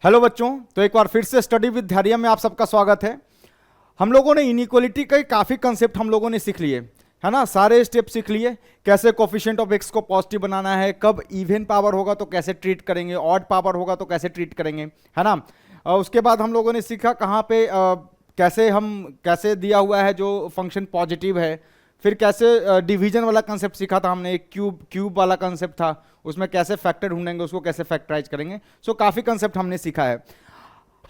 Hello बच्चों, तो एक बार फिर से स्टडी विद धैर्य में आप सबका स्वागत है। हम लोगों ने इनइक्वालिटी के काफ़ी कंसेप्ट हम लोगों ने सीख लिए, है ना। सारे स्टेप सीख लिए, कैसे कोफिशिएंट ऑफ एक्स को पॉजिटिव बनाना है, कब इवन पावर होगा तो कैसे ट्रीट करेंगे, ऑड पावर होगा तो कैसे ट्रीट करेंगे, है ना। उसके बाद हम लोगों ने सीखा कहाँ पे कैसे दिया हुआ है जो फंक्शन पॉजिटिव है। फिर कैसे डिवीजन वाला कंसेप्ट सीखा था हमने, एक क्यूब वाला कंसेप्ट था, उसमें कैसे फैक्टर ढूंढेंगे, उसको कैसे फैक्टराइज करेंगे। सो काफ़ी कंसेप्ट हमने सीखा है।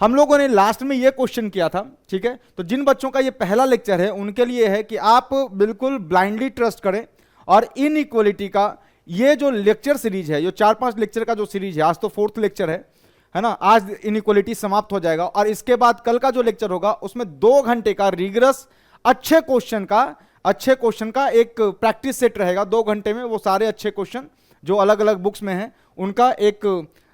हम लोगों ने लास्ट में ये क्वेश्चन किया था, ठीक है। तो जिन बच्चों का ये पहला लेक्चर है उनके लिए है कि आप बिल्कुल ब्लाइंडली ट्रस्ट करें और इनइक्वालिटी का ये जो लेक्चर सीरीज है, ये 4-5 लेक्चर का जो सीरीज है, आज तो 4th लेक्चर है ना। आज इनइक्वालिटी समाप्त हो जाएगा और इसके बाद कल का जो लेक्चर होगा उसमें 2 घंटे का रिगरस अच्छे क्वेश्चन का एक प्रैक्टिस सेट रहेगा। 2 घंटे में वो सारे अच्छे क्वेश्चन जो अलग अलग बुक्स में हैं उनका एक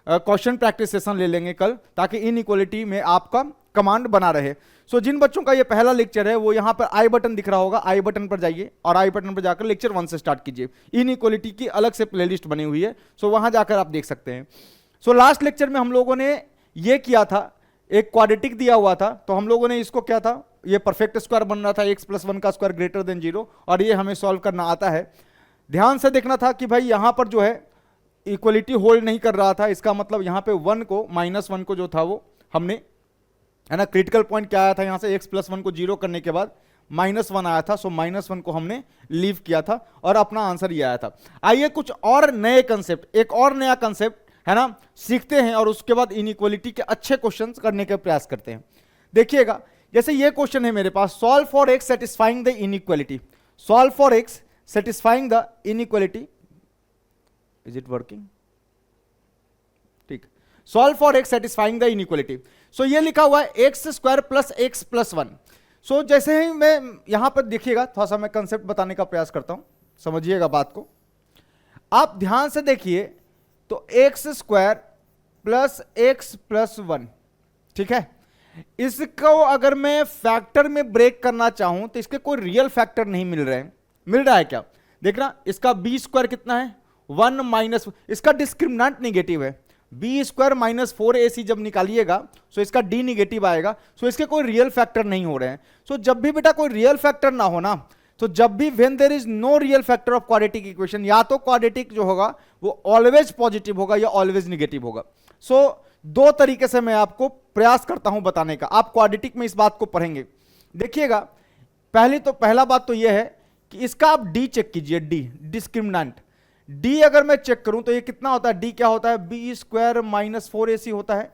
क्वेश्चन प्रैक्टिस सेशन ले लेंगे कल, ताकि इनइक्वालिटी में आपका कमांड बना रहे। सो जिन बच्चों का ये पहला लेक्चर है वो यहाँ पर आई बटन दिख रहा होगा, आई बटन पर जाइए और आई बटन पर जाकर लेक्चर 1 से स्टार्ट कीजिए। इनइक्वालिटी की अलग से प्लेलिस्ट बनी हुई है, सो वहां जाकर आप देख सकते हैं। सो लास्ट लेक्चर में हम लोगों ने ये किया था, एक क्वाड्रेटिक दिया हुआ था, तो हम लोगों ने इसको क्या था, ये परफेक्ट स्क्वायर बन रहा था, x+1 का स्क्वायर ग्रेटर देन 0, और ये हमें सॉल्व करना आता है। ध्यान से देखना था कि भाई यहां पर जो है इक्वलिटी होल्ड नहीं कर रहा था, इसका मतलब यहां पे -1 को जो था वो हमने, है ना, क्रिटिकल पॉइंट क्या आया था यहां से, x+1 को 0 करने के बाद -1 आया था। सो -1 को हमने लीव किया था और अपना आंसर ये आया था। आइए कुछ और नए कंसेप्ट, एक और नया कंसेप्ट, है ना, सीखते हैं और उसके बाद इनइक्वालिटी के अच्छे क्वेश्चंस करने का प्रयास करते हैं। देखिएगा, जैसे ये क्वेश्चन है मेरे पास, solve for x satisfying the inequality. Solve for x satisfying the inequality, is it working? ठीक, solve for x satisfying the inequality. So ये लिखा हुआ है x² + x+1। सो जैसे ही मैं यहां पर देखिएगा, थोड़ा सा मैं कंसेप्ट बताने का प्रयास करता हूं, समझिएगा बात को। आप ध्यान से देखिए, तो x² + x+1, ठीक है। इसको अगर मैं फैक्टर में ब्रेक करना चाहूं तो इसके कोई रियल फैक्टर नहीं मिल रहे हैं। मिल रहा है क्या? देखना, इसका b² कितना है, 1 - इसका डिस्क्रिमिनेंट नेगेटिव है, b² - 4ac जब निकालिएगा सो इसका d निगेटिव आएगा। सो इसके कोई रियल फैक्टर नहीं हो रहे हैं। सो जब भी बेटा कोई रियल फैक्टर ना हो ना, तो जब भी when there is no real factor of quadratic equation, या तो क्वाड्रेटिक जो होगा वो ऑलवेज पॉजिटिव होगा या ऑलवेज निगेटिव होगा। सो 2 तरीके से मैं आपको प्रयास करता हूं बताने का, आप क्वाड्रेटिक में इस बात को पढ़ेंगे। देखिएगा, पहला बात तो यह है कि इसका आप डी चेक कीजिए, डी डिस्क्रिमिनेंट। डी अगर मैं चेक करूं तो ये कितना होता है, डी क्या होता है, b² - 4ac होता है,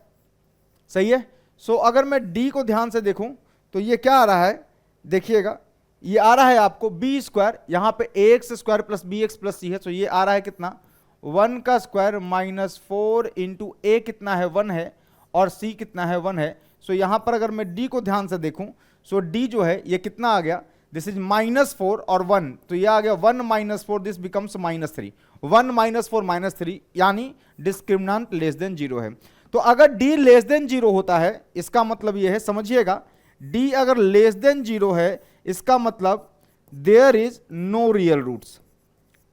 सही है। सो अगर मैं डी को ध्यान से देखूं तो ये क्या आ रहा है, देखिएगा, ये आ रहा है आपको b², यहां पे ax² + bx + c है। सो ये आ रहा है कितना, 1 का स्क्वायर -4 × a कितना है, 1 है, और c कितना है, 1 है। सो यहां पर अगर मैं d को ध्यान से देखूं, सो d जो है ये कितना आ गया, दिस इज -4 और 1, तो ये आ गया 1 - 4, दिस बिकम्स -3। 1 - 4 -3 यानी डिस्क्रिमिनेंट लेस देन 0 है। तो अगर d लेस देन 0 होता है, इसका मतलब ये है, समझिएगा, d अगर लेस देन 0 है, इसका मतलब there is no real roots,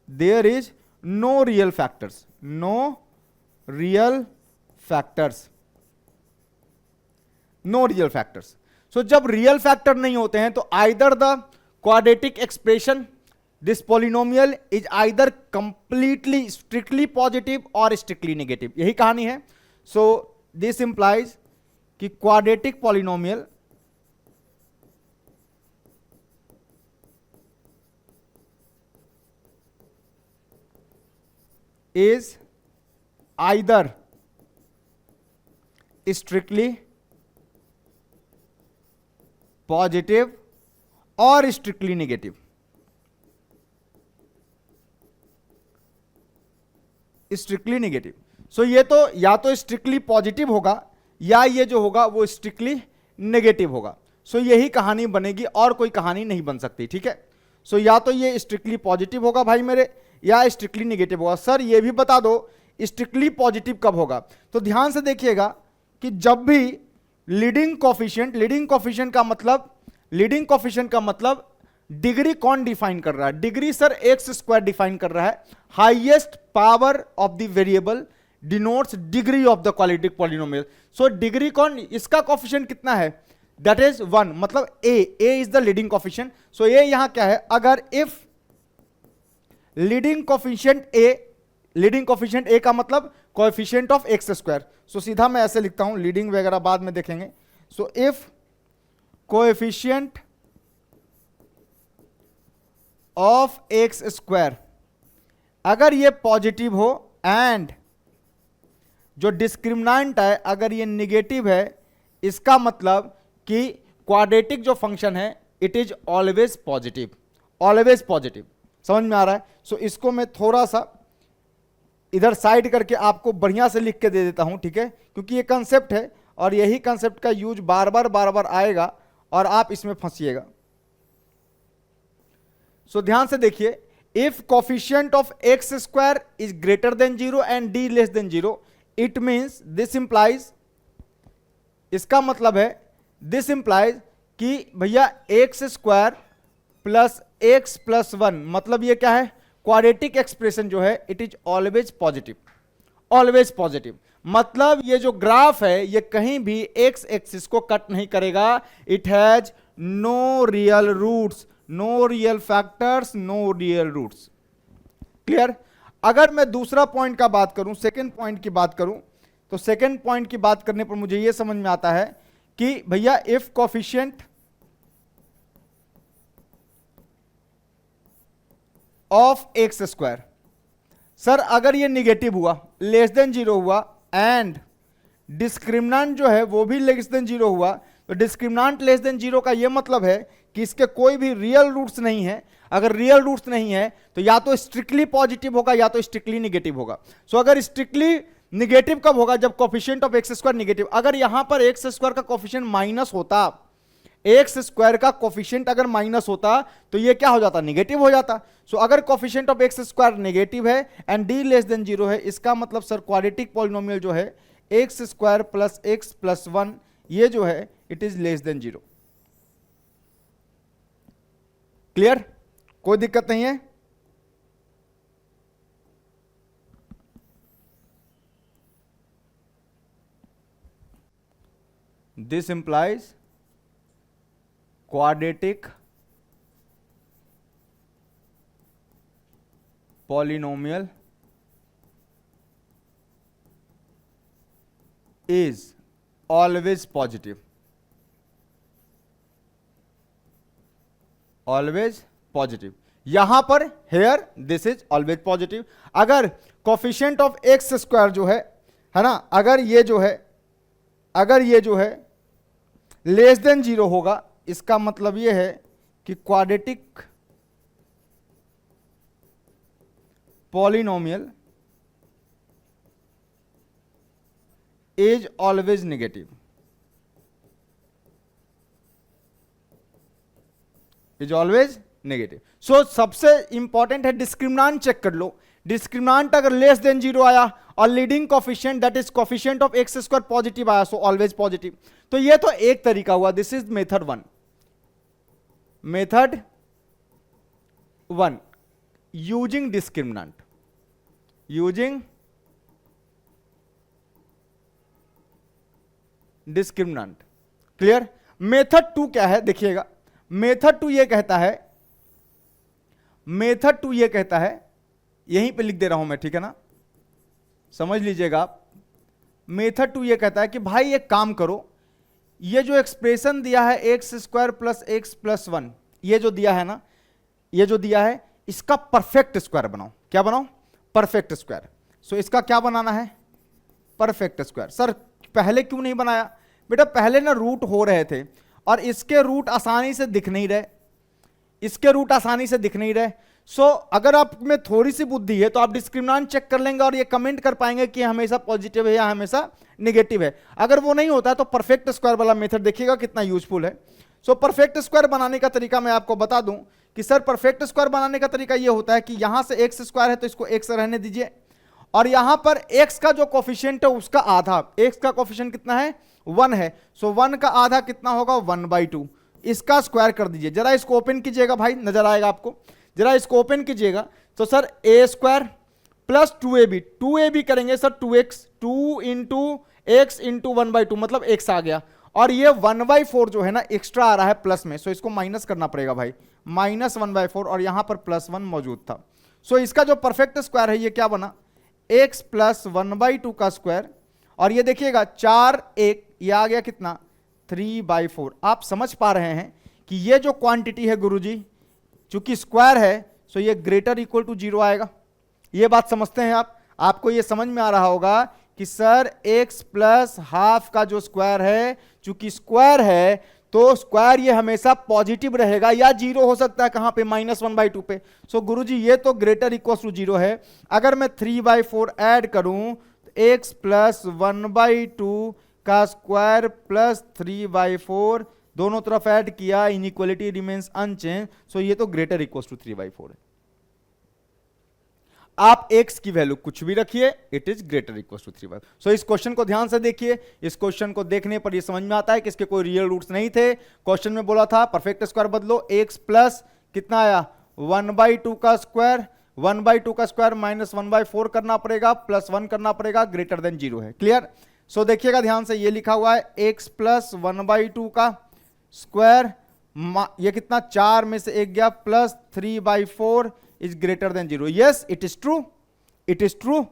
there is no real factors, no real factors, no real factors. So जब रियल फैक्टर नहीं होते हैं तो either the quadratic expression, this polynomial is either completely strictly positive और strictly negative, यही कहानी है। So this implies कि quadratic polynomial is either strictly positive or strictly negative, strictly negative. So ये तो या तो स्ट्रिक्टली पॉजिटिव होगा या ये जो होगा वो स्ट्रिक्टली नेगेटिव होगा। सो यही कहानी बनेगी और कोई कहानी नहीं बन सकती, ठीक है। सो या तो ये स्ट्रिक्टली पॉजिटिव होगा भाई मेरे, या स्ट्रिक्टली नेगेटिव होगा। सर ये भी बता दो स्ट्रिक्टली पॉजिटिव कब होगा, तो ध्यान से देखिएगा कि जब भी लीडिंग कोफिशिएंट का मतलब डिग्री कौन डिफाइन कर रहा है, डिग्री सर x² डिफाइन कर रहा है, highest power of the variable denotes degree of the quadratic polynomial. So degree कौन, इसका कोफिशिएंट कितना है, दैट इज 1, मतलब ए इज द लीडिंग कोफिशिएंट। सो ए यहां क्या है, अगर इफ लीडिंग कोफिशिएंट ए का मतलब कोएफिशिएंट ऑफ एक्स स्क्वायर। सो सीधा मैं ऐसे लिखता हूं, लीडिंग वगैरह बाद में देखेंगे। So if coefficient of x square अगर ये पॉजिटिव हो एंड जो डिस्क्रिमिनेंट है अगर ये निगेटिव है, इसका मतलब कि क्वाड्रेटिक जो फंक्शन है it is always positive, always positive. समझ में आ रहा है? सो इसको मैं थोड़ा सा इधर साइड करके आपको बढ़िया से लिख के दे देता हूं, ठीक है, क्योंकि ये कंसेप्ट है और यही कंसेप्ट का यूज बार बार आएगा और आप इसमें फंसिएगा। सो ध्यान से देखिए, if coefficient of x square is greater than 0 and D less than 0, it means this implies, इसका मतलब है दिस इंप्लाइज कि भैया x square plus x plus 1, मतलब ये क्या है, क्वाड्रेटिक एक्सप्रेशन जो है it is always positive, always positive. मतलब ये जो ग्राफ है ये कहीं भी एक्स एक्सिस को कट नहीं करेगा, it has no real roots, no real factors, no real roots. Clear? अगर मैं दूसरा पॉइंट का बात करूं, सेकंड पॉइंट की बात करूं, तो सेकंड पॉइंट की बात करने पर मुझे यह समझ में आता है कि भैया if coefficient of x square, sir अगर ये निगेटिव हुआ, लेस देन 0 हुआ एंड डिस्क्रिमिनेंट जो है वो भी लेस देन 0 हुआ, तो डिस्क्रिमिनेंट लेस देन 0 का ये मतलब है कि इसके कोई भी रियल रूट्स नहीं है। अगर रियल रूट्स नहीं है तो या तो स्ट्रिक्टली पॉजिटिव होगा या तो स्ट्रिक्टली निगेटिव होगा। सो अगर स्ट्रिक्टली निगेटिव कब होगा, जब coefficient of x square negative. अगर यहां पर एक्स स्क्वायर का कोफिशिएंट माइनस होता, एक्स स्क्वायर का कोफिशिएंट अगर माइनस होता तो ये क्या हो जाता, निगेटिव हो जाता। सो अगर coefficient of x square negative है एंड डी लेस देन 0 है, इसका मतलब सर क्वाड्रेटिक पॉलिनोमियल जो है x square plus x plus 1 ये जो है it is less than 0। Clear? कोई दिक्कत नहीं है? This implies quadratic polynomial is always positive, always positive। यहां पर here this is always positive। अगर कोफिशिएंट ऑफ एक्स स्क्वायर जो है ना, अगर ये जो है लेस देन 0 होगा, इसका मतलब यह है कि quadratic polynomial is always negative, is always negative. So सबसे इंपॉर्टेंट है डिस्क्रिमिनेंट चेक कर लो। डिस्क्रिमिनेंट अगर लेस देन 0 आया और leading coefficient that is coefficient of x square positive आया, सो ऑलवेज पॉजिटिव। तो ये तो एक तरीका हुआ, this is method 1। Method 1 using discriminant, using discriminant. Clear? Method 2 क्या है देखिएगा, मेथड 2 ये कहता है, मेथड 2 ये कहता है, यहीं पे लिख दे रहा हूं मैं, ठीक है ना, समझ लीजिएगा आप। मेथड 2 ये कहता है कि भाई एक काम करो, ये जो एक्सप्रेशन दिया है x square plus x plus 1, ये जो दिया है ना, ये जो दिया है इसका परफेक्ट स्क्वायर बनाओ। क्या बनाओ? Perfect square. सो इसका क्या बनाना है? Perfect square. सर पहले क्यों नहीं बनाया? बेटा पहले ना रूट हो रहे थे और इसके रूट आसानी से दिख नहीं रहे, इसके रूट आसानी से दिख नहीं रहे। सो अगर आप में थोड़ी सी बुद्धि है तो आप डिस्क्रिमिनेंट चेक कर लेंगे और ये कमेंट कर पाएंगे कि हमेशा पॉजिटिव है या हमेशा नेगेटिव है। अगर वो नहीं होता है तो परफेक्ट स्क्वायर वाला मेथड देखिएगा कितना यूजफुल है। सो परफेक्ट स्क्वायर बनाने का तरीका मैं आपको बता दूं कि सर परफेक्ट स्क्वायर बनाने का तरीका ये होता है कि यहां से एक्स स्क्वायर है तो इसको एक्स रहने दीजिए, और यहां पर एक्स का जो कोफिशिएंट है उसका आधा, एक्स का कोफिशिएंट कितना है? 1 है। सो 1 का आधा कितना होगा? 1/2। इसका स्क्वायर कर दीजिए। जरा इसको ओपन कीजिएगा भाई, नजर आएगा आपको। जरा इसको ओपन कीजिएगा तो सर ए स्क्वायर प्लस 2ab, 2ab करेंगे sir 2x, 2 into x into 1/2 मतलब x आ गया, और ये 1/4 जो है ना एक्स्ट्रा आ रहा है प्लस में, सो इसको माइनस करना पड़ेगा भाई, -1/4, और यहां पर +1 मौजूद था। सो इसका जो परफेक्ट स्क्वायर है ये क्या बना, x प्लस 1/2 का स्क्वायर, और ये देखिएगा 4 1, ये आ गया कितना 3/4। आप समझ पा रहे हैं कि ये जो क्वांटिटी है गुरुजी, चूंकि स्क्वायर है सो ये ग्रेटर इक्वल टू 0 आएगा। ये बात समझते हैं आप, आपको ये समझ में आ रहा होगा कि सर x प्लस हाफ का जो स्क्वायर है, चूंकि स्क्वायर है तो स्क्वायर ये हमेशा पॉजिटिव रहेगा या 0 हो सकता है, कहां पे -1/2 पे। सो गुरुजी ये तो ग्रेटर इक्वल टू 0 है। अगर मैं 3/4 ऐड करूं तो x प्लस 1/2 का स्क्वायर प्लस 3/4 दोनों तरफ ऐड किया, इनइक्वालिटी रिमेन्स अनचेंज, सो ये तो ग्रेटर इक्वल टू 3/4 है। आप x की वैल्यू कुछ भी रखिए, it is greater equal to 3/4। So इस क्वेश्चन को ध्यान से देखिए, इस क्वेश्चन को देखने पर ये समझ में आता है कि इसके कोई रियल रूट्स नहीं थे। क्वेश्चन में बोला था परफेक्ट स्क्वायर बदलो, x प्लस कितना आया 1/2 का स्क्वायर, 1/2 का स्क्वायर -1/4 करना पड़ेगा, +1 करना पड़ेगा, ग्रेटर देन 0 है। क्लियर? सो देखिएगा ध्यान से, ये लिखा हुआ है x प्लस 1/2 का स्क्वायर, ये कितना 4 में से 1 गया, plus 3/4 is greater than 0। Yes it is true, it is true,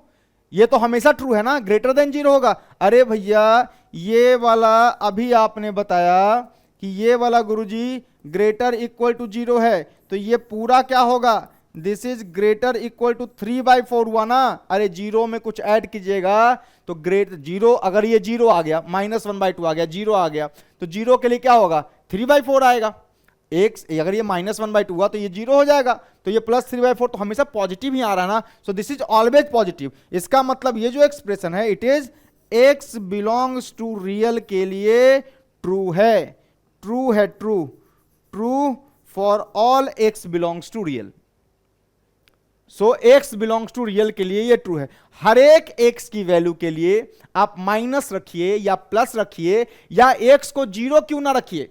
ये तो हमेशा ट्रू है ना, ग्रेटर देन 0 होगा। अरे भैया ये वाला अभी आपने बताया कि ये वाला गुरुजी ग्रेटर इक्वल टू 0 है, तो ये पूरा क्या होगा, this is greater equal to 3/4 हुआ ना। अरे 0 में कुछ ऐड कीजिएगा तो ग्रेट 0, अगर ये 0 आ गया, -1/2 आ गया, 0 आ गया, तो 0 के लिए क्या होगा 3/4 आएगा। x अगर ये -1/2 हुआ तो ये 0 हो जाएगा, तो ये प्लस 3/4 तो हमेशा पॉजिटिव ही आ रहा है ना, so this is always positive. इसका मतलब ये जो एक्सप्रेशन है it is x belongs to real के लिए ट्रू है, ट्रू है, true, true for all x belongs to real. So x belongs to real के लिए ये ट्रू है। हर एक x की वैल्यू के लिए आप माइनस रखिए या प्लस रखिए, या x को 0 क्यों ना रखिए,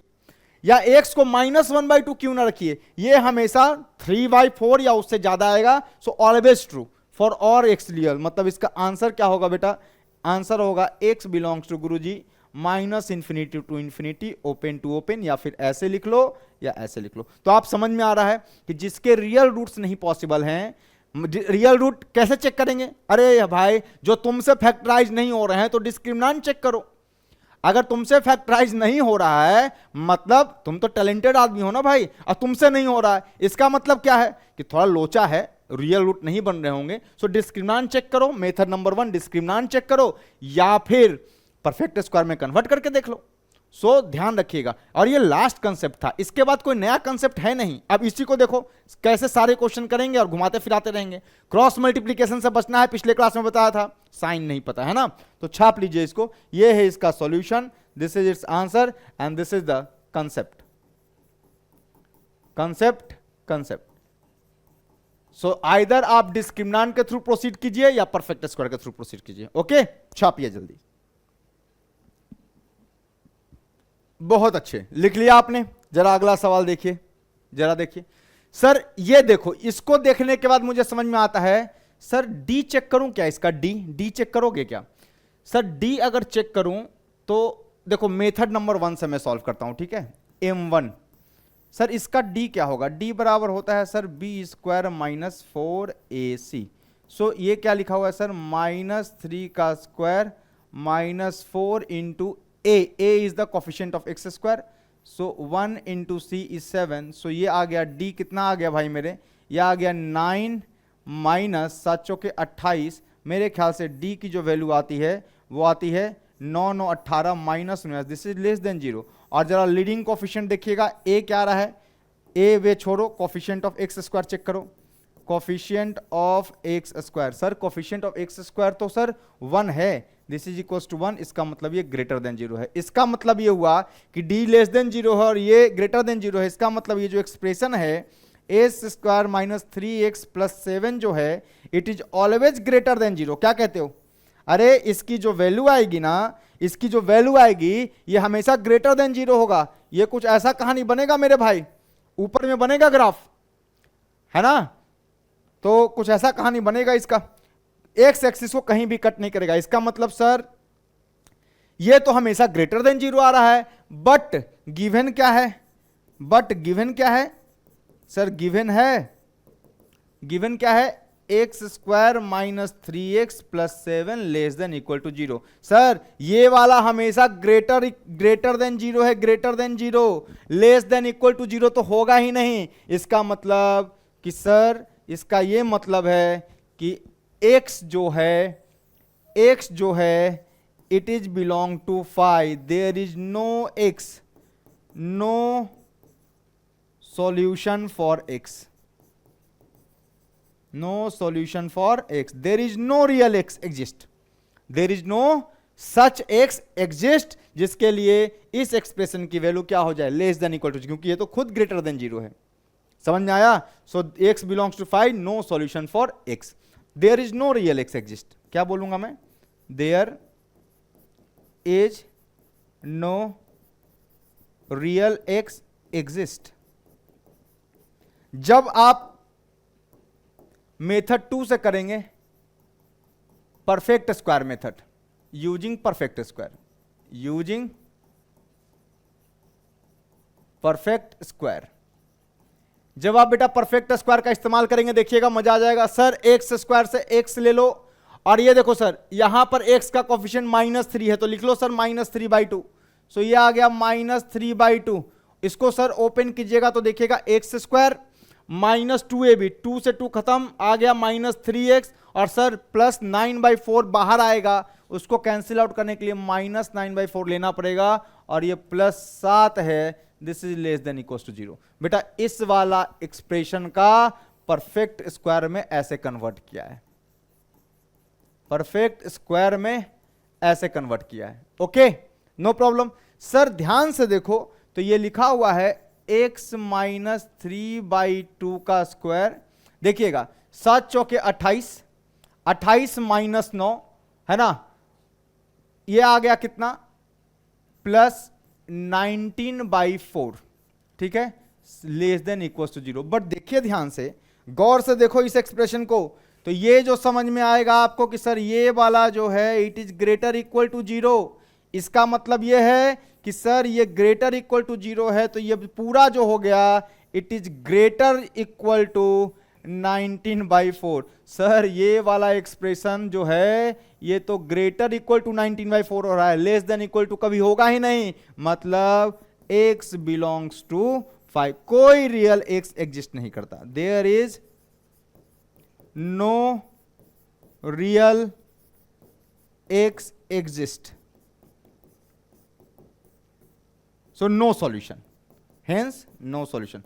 या x को -1/2 क्यों ना रखिए, ये हमेशा 3/4 या उससे ज्यादा आएगा। So always true for all x real. मतलब इसका आंसर क्या होगा बेटा, आंसर होगा x बिलोंग्स टू गुरुजी -∞ to infinity, open to open, या फिर ऐसे लिख लो या ऐसे लिख लो। तो आप समझ में आ रहा है कि जिसके रियल रूट्स नहीं पॉसिबल हैं, रियल रूट कैसे चेक करेंगे। अरे भाई जो तुमसे फैक्टराइज नहीं हो रहे हैं तो डिस्क्रिमिनेंट चेक करो। अगर तुमसे फैक्टराइज नहीं हो रहा है मतलब तुम तो टैलेंटेड आदमी हो ना भाई, और तुमसे नहीं हो रहा है इसका मतलब क्या है कि थोड़ा लोचा है, रियल रूट नहीं बन रहे होंगे। सो डिस्क्रिमिनेंट चेक करो, मेथड नंबर 1 डिस्क्रिमिनेंट चेक करो, या फिर परफेक्ट स्क्वायर में कन्वर्ट करके देख लो। सो ध्यान रखिएगा, और ये लास्ट कंसेप्ट था, इसके बाद कोई नया कंसेप्ट है नहीं। अब इसी को देखो कैसे सारे क्वेश्चन करेंगे और घुमाते फिराते रहेंगे। क्रॉस मल्टीप्लीकेशन से बचना है, पिछले क्लास में बताया था, साइन नहीं पता है ना, तो छाप लीजिए इसको, ये है इसका solution, this is it's answer and this is the concept, concept, concept. So either आप डिस्क्रिमिनेंट के थ्रू प्रोसीड कीजिए या परफेक्ट स्क्वायर के थ्रू प्रोसीड कीजिए। ओके, छापिए जल्दी। बहुत अच्छे, लिख लिया आपने। जरा अगला सवाल देखिए, जरा देखिए सर, ये देखो, इसको देखने के बाद मुझे समझ में आता है सर डी चेक करूं क्या, इसका डी चेक करोगे क्या सर? डी अगर चेक करूं तो देखो मेथड नंबर 1 से मैं सॉल्व करता हूं, ठीक है। m1 सर इसका डी क्या होगा, डी बराबर होता है सर b² - 4ac। सो ये क्या लिखा हुआ है सर, -3 का square -4 into a is the coefficient of x square, so 1 into c is 7। सो ये आ गया d, कितना आ गया भाई मेरे, ये आ गया 9 माइनस 7 चौके 28। मेरे ख्याल से d की जो वैल्यू आती है वो आती है 9 9 18 -9, दिस इज लेस देन 0। और जरा लीडिंग कोफिशिएंट देखिएगा, a क्या रहा है, a वे छोड़ो, coefficient of x square check करो, coefficient of x square. Sir coefficient of x square तो सर 1 है, दिस इज इक्वल टू 1, इसका मतलब ये ग्रेटर देन 0 है। इसका मतलब ये हुआ कि d लेस देन 0 है और ये ग्रेटर देन 0 है। इसका मतलब ये जो एक्सप्रेशन है a² - 3x + 7 जो है, it is always greater than 0। क्या कहते हो? अरे इसकी जो वैल्यू आएगी ना, इसकी जो वैल्यू आएगी ये हमेशा ग्रेटर देन 0 होगा। ये कुछ ऐसा कहानी बनेगा मेरे भाई, ऊपर में बनेगा ग्राफ, है ना, तो कुछ ऐसा कहानी बनेगा इसका। एक्स एक्सिस को कहीं भी कट नहीं करेगा। इसका मतलब सर ये तो हमेशा ग्रेटर देन जीरो आ रहा है, बट गिवन क्या है, सर गिवन क्या है, x square minus 3x plus 7 less than equal to zero. Sir ये वाला हमेशा ग्रेटर देन जीरो है, greater than zero, less than equal to zero तो होगा ही नहीं। इसका मतलब कि सर इसका ये मतलब है कि x जो है it is belong to phi, there is no x, no solution for x, no solution for x, there is no real x exist, there is no such x exist जिसके लिए इस एक्सप्रेशन की value क्या हो जाए, less than equal to, क्योंकि ये तो खुद ग्रेटर देन जीरो है। समझ में आया? So x belongs to 5, no solution for x, there is no real x exist. क्या बोलूंगा मैं, there is no real x exist. जब आप मेथड 2 से करेंगे, perfect square method, using perfect square, जब आप बेटा परफेक्ट स्क्वायर का इस्तेमाल करेंगे देखिएगा मजा आ जाएगा। सर एक्स स्क्वायर से एक्स ले लो, और ये देखो सर यहां पर एक्स का कोफिशिएंट -3 है, तो लिख लो सर -3/2। सो ये आ गया -3/2। इसको सर ओपन कीजिएगा तो देखिएगा एक्स स्क्वायर -2ab, 2 से 2 खत्म, आ गया -3x, और सर +9/4 बाहर आएगा, उसको कैंसिल आउट करने के लिए -9/4 लेना पड़ेगा, और ये +7 है, this is less than equal to zero. बेटा इस वाला एक्सप्रेशन का परफेक्ट स्क्वायर में ऐसे कन्वर्ट किया है, परफेक्ट स्क्वायर में ऐसे कन्वर्ट किया है। Okay, no problem. सर ध्यान से देखो तो ये लिखा हुआ है x माइनस 3/2 का स्क्वायर, देखिएगा 7 चौके 28, 28 माइनस 9 है ना, ये आ गया कितना, +19/4, ठीक है, less than equal to zero. But देखिए ध्यान से, गौर से देखो इस एक्सप्रेशन को, तो ये जो समझ में आएगा आपको कि सर ये वाला जो है it is greater equal to zero. इसका मतलब ये है कि सर ये ग्रेटर इक्वल टू जीरो है, तो ये पूरा जो हो गया it is greater equal to 19/4। Sir ये वाला एक्सप्रेशन जो है ये तो ग्रेटर इक्वल टू 19/4 हो रहा है, लेस देन इक्वल टू कभी होगा ही नहीं, मतलब x बिलोंग्स टू 5, कोई रियल x एग्जिस्ट नहीं करता, there is no real x exist, so no solution, hence no solution.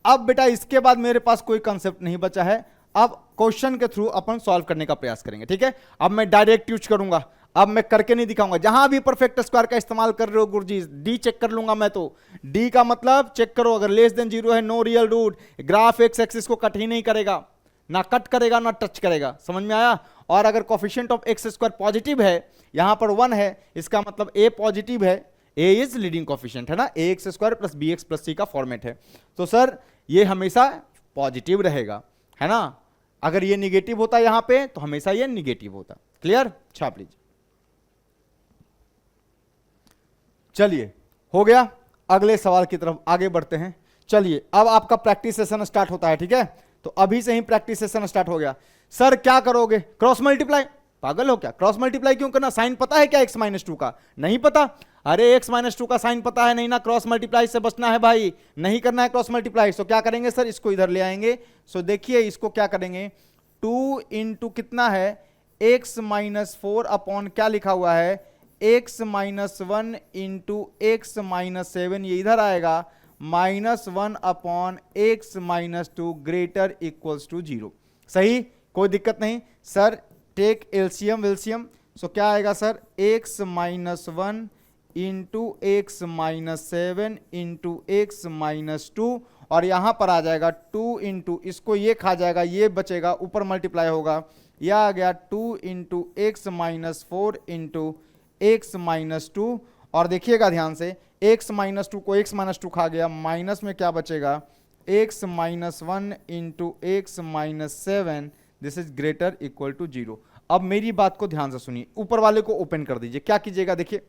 अब बेटा इसके बाद मेरे पास कोई कंसेप्ट नहीं बचा है, अब क्वेश्चन के थ्रू अपन सॉल्व करने का प्रयास करेंगे, ठीक है। अब मैं डायरेक्ट यूज करूंगा, अब मैं करके नहीं दिखाऊंगा। जहां भी परफेक्ट स्क्वायर का इस्तेमाल कर रहे हो गुरुजी, डी चेक कर लूंगा मैं, तो डी का मतलब चेक करो, अगर लेस देन जीरो है no real root, graph x axis को कट ही नहीं करेगा, ना कट करेगा ना टच करेगा, समझ में आया। और अगर coefficient of x square positive है, यहां पर 1 है, इसका मतलब ए पॉजिटिव है, ए इज लीडिंग कोफिशिएंट है ना, a x square plus b x plus c का फॉर्मेट है, तो सर ये हमेशा पॉजिटिव रहेगा, है ना। अगर ये निगेटिव होता यहां पे तो हमेशा ये निगेटिव होता। क्लियर, छाप लीजिए। चलिए हो गया, अगले सवाल की तरफ आगे बढ़ते हैं। चलिए अब आपका प्रैक्टिस सेशन स्टार्ट होता है, ठीक है, तो अभी से ही प्रैक्टिस सेशन स्टार्ट हो गया। सर क्या करोगे, क्रॉस मल्टीप्लाई, पागल हो क्या, क्रॉस मल्टीप्लाई क्यों करना, साइन पता है क्या x -2 का, नहीं पता, अरे x -2 का साइन पता है नहीं ना, क्रॉस मल्टीप्लाई से बचना है भाई, नहीं करना है क्रॉस मल्टीप्लाई। सो क्या करेंगे सर, इसको इधर ले आएंगे। सो देखिए इसको क्या करेंगे, 2 इंटू कितना है, x -4 अपॉन क्या लिखा हुआ है, x -1 इंटू x -7, ये इधर आएगा, -1 upon x -2 greater equals to 0। सही, कोई दिक्कत नहीं। सर टेक एलसीएम वेल्सियम, सो क्या आएगा sir, x -1 into x -7 into x -2, और यहां पर आ जाएगा 2 इंटू, इसको ये खा जाएगा, ये बचेगा, ऊपर मल्टीप्लाई होगा, यह आ गया 2 इंटू x -4 इंटू x -2, और देखिएगा ध्यान से, x -2 को x -2 खा गया, माइनस में क्या बचेगा, x -1 into x -7, this is greater equal to 0। अब मेरी बात को ध्यान से सुनिए, ऊपर वाले को ओपन कर दीजिए। क्या कीजिएगा, देखिए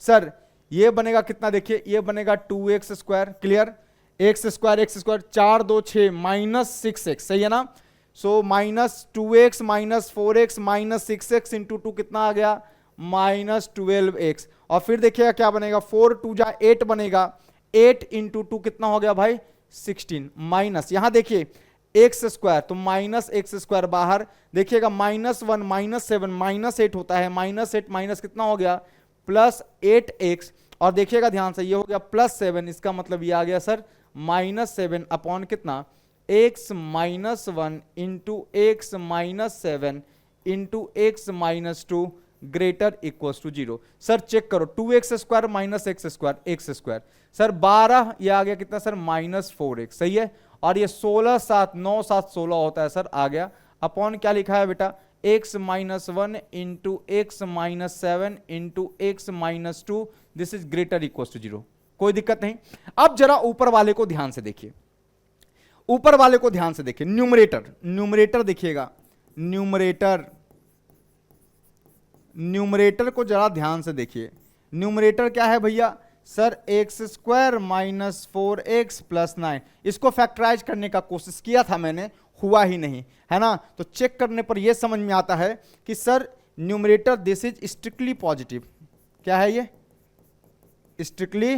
सर ये बनेगा कितना, देखिए ये बनेगा 2x square, clear, x square 4 2 6 -6x, सही है ना। सो -2x -4x -6x इंटू 2 कितना आ गया, -12x। और फिर देखिएगा क्या बनेगा, 4 2 जा 8 बनेगा, 8 इंटू 2 कितना हो गया भाई 16, माइनस यहां देखिए एक्स स्क्वायर, तो -x स्क्वायर बाहर, देखिएगा -1 -7 -8 होता है, -8 माइनस कितना हो गया +8x, और देखिएगा ध्यान से ये हो गया +7, इसका मतलब ये आ गया सर -7 अपॉन कितना x -1 into x -7 into x -2 greater equal to 0। Sir check करो, 2x square -x square x square, sir 12, ये आ गया कितना सर -4x, सही है। और ये 16 7 9 7 16 होता है सर, आ गया अपॉन क्या लिखा है बेटा x -1 into x -7 into x -2, this is greater equal to 0। कोई दिक्कत नहीं। अब जरा ऊपर वाले को ध्यान से देखिए, ऊपर वाले को ध्यान से देखिए, न्यूमरेटर देखिएगा, न्यूमरेटर को जरा ध्यान से देखिए। न्यूमरेटर क्या है भैया सर, एक्स स्क्वायर -4x + 9, इसको फैक्टराइज करने का कोशिश किया था मैंने, हुआ ही नहीं, है ना। तो चेक करने पर यह समझ में आता है कि sir numerator this is strictly positive. क्या है ये, स्ट्रिक्टली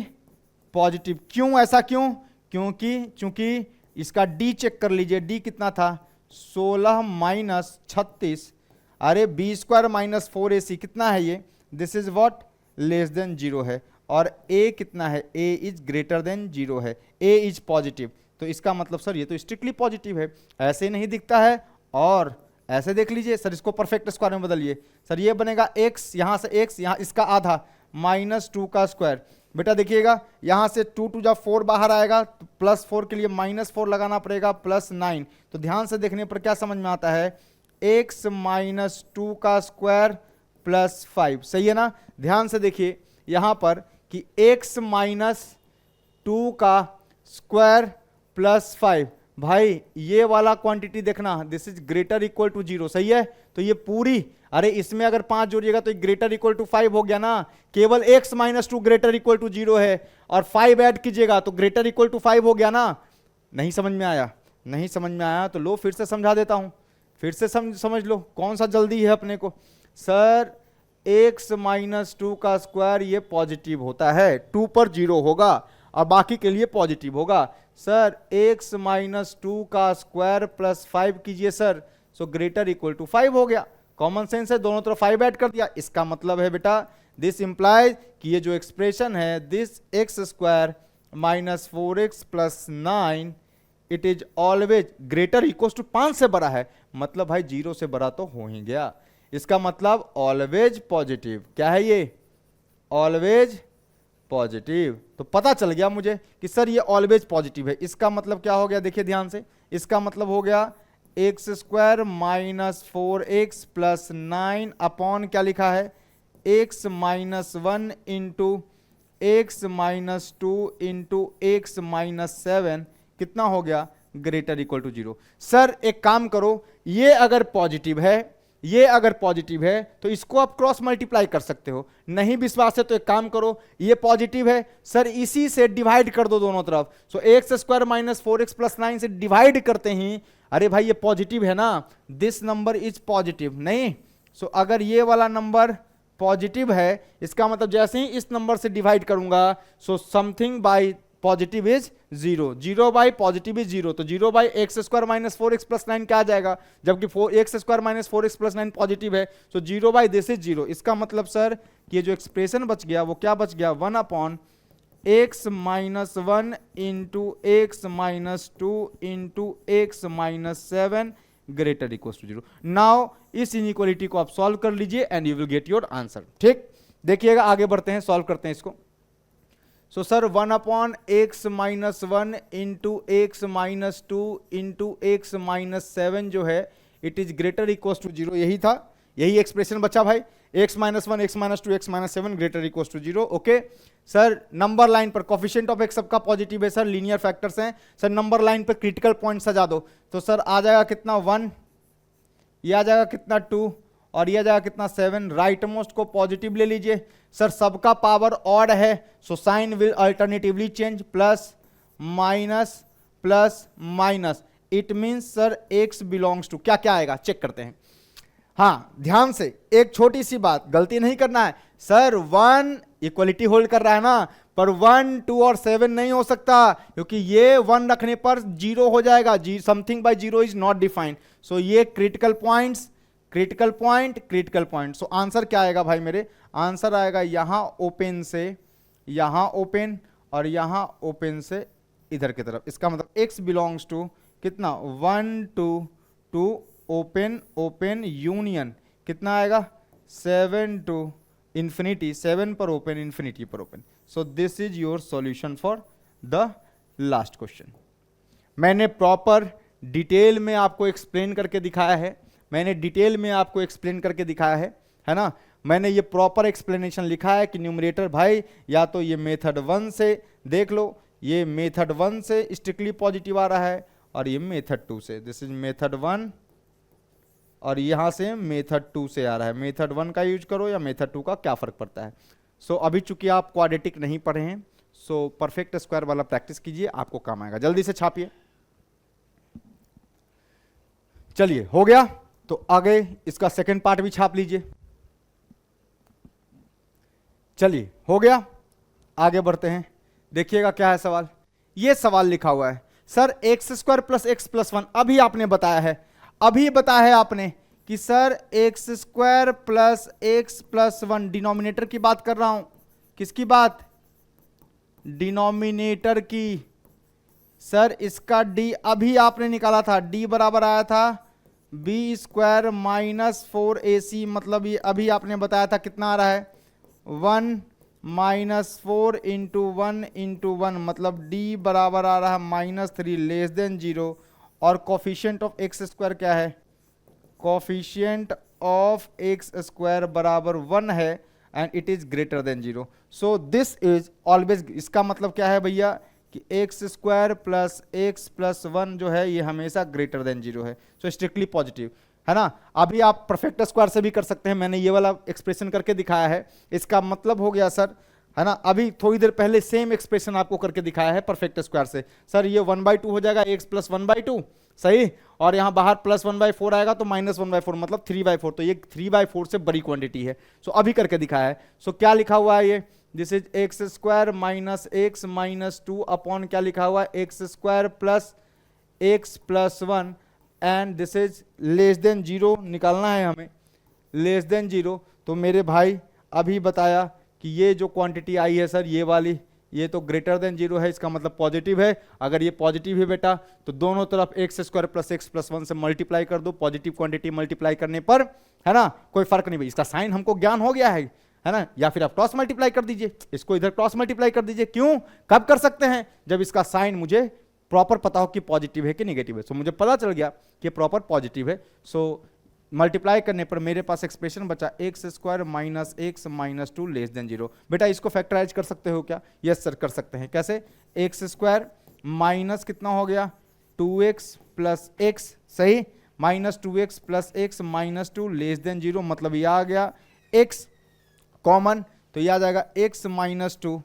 पॉजिटिव। क्यों, ऐसा क्यों, क्योंकि इसका डी चेक कर लीजिए, डी कितना था 16 -36, अरे b स्क्वायर -4ac कितना है ये, this is what less than 0 है, और a कितना है, a इज ग्रेटर देन 0 है, a इज पॉजिटिव। तो इसका मतलब सर ये तो स्ट्रिक्टली पॉजिटिव है, ऐसे नहीं दिखता है। और ऐसे देख लीजिए सर, इसको परफेक्ट स्क्वायर में बदलिए, सर ये बनेगा x, यहां से x, यहां इसका आधा -2 का स्क्वायर। बेटा देखिएगा यहां से 2 2 जा 4 बाहर आएगा, तो +4 के लिए -4 लगाना पड़ेगा, +9। तो ध्यान से देखने पर क्या समझ में आता है, x -2 का स्क्वायर +5, सही है ना। ध्यान से देखिए यहां पर कि x -2 का स्क्वायर +5, भाई ये वाला क्वांटिटी देखना, this is greater equal to 0, सही है। तो ये पूरी, अरे इसमें अगर 5 जोड़िएगा तो ग्रेटर इक्वल टू 5 हो गया ना, केवल x -2 ग्रेटर इक्वल टू 0 है, और 5 ऐड कीजिएगा तो ग्रेटर इक्वल टू 5 हो गया ना। नहीं समझ में आया, नहीं समझ में आया तो लो फिर से समझा देता हूं, फिर से समझ लो, कौन सा जल्दी है अपने को। सर x -2 का स्क्वायर ये पॉजिटिव होता है, 2 पर 0 होगा और बाकी के लिए पॉजिटिव होगा। सर x -2 का स्क्वायर +5 कीजिए sir, so greater equal to 5 हो गया। कॉमन सेंस है, दोनों तरफ 5 ऐड कर दिया। इसका मतलब है बेटा दिस इंप्लाइज कि ये जो एक्सप्रेशन है this x square -4x + 9 it is always greater equal to 5 से बड़ा है, मतलब भाई 0 से बड़ा तो हो ही गया। इसका मतलब ऑलवेज पॉजिटिव। क्या है ये, ऑलवेज पॉजिटिव। तो पता चल गया मुझे कि सर ये ऑलवेज पॉजिटिव है। इसका मतलब क्या हो गया, देखिए ध्यान से, इसका मतलब हो गया x स्क्वायर -4x + 9 अपॉन क्या लिखा है x -1 into x -2 into x -7 कितना हो गया ग्रेटर इक्वल टू 0। सर एक काम करो, ये अगर पॉजिटिव है, ये अगर पॉजिटिव है तो इसको आप क्रॉस मल्टीप्लाई कर सकते हो। नहीं विश्वास है तो एक काम करो, ये पॉजिटिव है सर, इसी से डिवाइड कर दो दोनों तरफ। सो x स्क्वायर -4x + 9 से डिवाइड करते ही, अरे भाई ये पॉजिटिव है ना, दिस नंबर इज पॉजिटिव, नहीं। सो अगर ये वाला नंबर पॉजिटिव है, इसका मतलब जैसे ही इस नंबर से डिवाइड करूंगा, so something bye positive is 0, 0 by positive is 0, तो 0 बाई x स्क्वायर -4x + 9 क्या आ जाएगा, जबकि x स्क्वायर -4x + 9 पॉजिटिव है, तो 0 बाई दिस इज 0। इसका मतलब सर कि ये जो एक्सप्रेशन बच गया वो क्या बच गया, 1 upon x -1 into x -2 into x -7 greater equal to 0। Now इस इनइक्वालिटी को आप सॉल्व कर लीजिए and you will get your answer. ठीक, देखिएगा आगे बढ़ते हैं, सॉल्व करते हैं इसको। So sir 1 upon x -1 into x -2 into x -7 जो है it is greater equal to 0, यही था, यही एक्सप्रेशन बचा भाई, x -1 x -2 x -7 greater equal to 0। Okay sir, number line पर कोफिशिएंट ऑफ x सबका पॉजिटिव है सर, लीनियर फैक्टर्स हैं सर, नंबर लाइन पर क्रिटिकल पॉइंट सजा दो, तो सर आ जाएगा कितना 1, ये आ जाएगा कितना 2, और ये जाएगा कितना 7, राइट मोस्ट को पॉजिटिव ले लीजिए। सर सबका पावर ऑड है, so sign will alternatively change, plus minus plus minus, it means sir x belongs to, क्या क्या आएगा चेक करते हैं। हाँ ध्यान से, एक छोटी सी बात, गलती नहीं करना है। सर 1 इक्वलिटी होल्ड कर रहा है ना, पर 1, 2 और 7 नहीं हो सकता, क्योंकि ये 1 रखने पर 0 हो जाएगा। Something by 0 is not defined, so ये critical points, critical point, critical point. So answer क्या आएगा भाई मेरे, आंसर आएगा यहां ओपन से यहां ओपन और यहां ओपन से इधर की तरफ। इसका मतलब x बिलोंग्स टू कितना 1 टू ओपन ओपन यूनियन कितना आएगा 7 टू इंफिनिटी, 7 पर ओपन इंफिनिटी पर open. So this is your solution for the last question. मैंने प्रॉपर डिटेल में आपको एक्सप्लेन करके दिखाया है, मैंने डिटेल में आपको एक्सप्लेन करके दिखाया है ना। मैंने ये प्रॉपर एक्सप्लेनेशन लिखा है कि न्यूमरेटर भाई या तो ये मेथड 1 से देख लो, ये मेथड 1 से स्ट्रिक्टली पॉजिटिव आ रहा है और ये मेथड 2 से, दिस इज मेथड 1 और यहां से मेथड 2 से आ रहा है। मेथड 1 का यूज करो या मेथड 2 का, क्या फर्क पड़ता है। सो अभी चूंकि आप क्वाड्रेटिक नहीं पढ़े हैं, सो परफेक्ट स्क्वायर वाला प्रैक्टिस कीजिए, आपको काम आएगा। जल्दी से छापिए। चलिए हो गया, तो आगे इसका सेकंड पार्ट भी छाप लीजिए। चलिए हो गया, आगे बढ़ते हैं। देखिएगा क्या है सवाल। ये सवाल लिखा हुआ है sir x² plus x plus 1, अभी आपने बताया है, अभी बताया है आपने कि sir x² plus x plus 1, denominator की बात कर रहा हूं। किसकी बात, डिनोमिनेटर की। सर इसका d अभी आपने निकाला था, d बराबर आया था b² माइनस 4ac, मतलब ये अभी आपने बताया था कितना आ रहा है 1 माइनस 4 इंटू 1 इंटू 1, मतलब d बराबर आ रहा है -3 लेस देन 0। और कोफिशिएंट ऑफ x² क्या है, कोफिशिएंट ऑफ x² बराबर 1 है and it is greater than 0। So this is always, इसका मतलब क्या है भैया कि x² प्लस x प्लस 1 जो है ये हमेशा ग्रेटर देन 0 है। सो स्ट्रिक्टली पॉजिटिव है ना। अभी आप परफेक्ट स्क्वायर से भी कर सकते हैं, मैंने ये वाला एक्सप्रेशन करके दिखाया है। इसका मतलब हो गया सर, है ना, अभी थोड़ी देर पहले सेम एक्सप्रेशन आपको करके दिखाया है परफेक्ट स्क्वायर से। सर ये 1/2 हो जाएगा x प्लस 1/2, सही, और यहां बाहर प्लस 1/4 आएगा तो -1/4, मतलब 3/4, तो ये 3/4 से बड़ी क्वांटिटी है। सो अभी करके दिखाया है। सो क्या लिखा हुआ है ये, this is x² minus x minus 2 upon क्या लिखा हुआ है x² plus x plus 1 and this is less than 0 निकालना है हमें, लेस देन 0। तो मेरे भाई अभी बताया कि ये जो क्वांटिटी आई है सर ये वाली, ये तो ग्रेटर देन 0 है, इसका मतलब पॉजिटिव है। अगर ये पॉजिटिव है बेटा तो दोनों तरफ x² प्लस x प्लस 1 से मल्टीप्लाई कर दो, पॉजिटिव क्वांटिटी मल्टीप्लाई करने पर, है ना, कोई फर्क नहीं भाई, इसका साइन हमको ज्ञान हो गया है ना। या फिर आप क्रॉस मल्टीप्लाई कर दीजिए, इसको इधर क्रॉस मल्टीप्लाई कर दीजिए। क्यों, कब कर सकते हैं, जब इसका साइन मुझे प्रॉपर पता हो कि पॉजिटिव है कि नेगेटिव है। सो मुझे पता चल गया कि प्रॉपर पॉजिटिव है। सो मल्टीप्लाई करने पर मेरे पास एक्सप्रेशन बचा x² minus x minus 2 less than 0। बेटा इसको फैक्टराइज कर सकते हो क्या, यस सर कर सकते हैं। कैसे, x² माइनस कितना हो गया 2x प्लस x, सही, minus 2x plus x minus 2 less than 0, मतलब ये आ गया x कॉमन, तो ये आ जाएगा x minus 2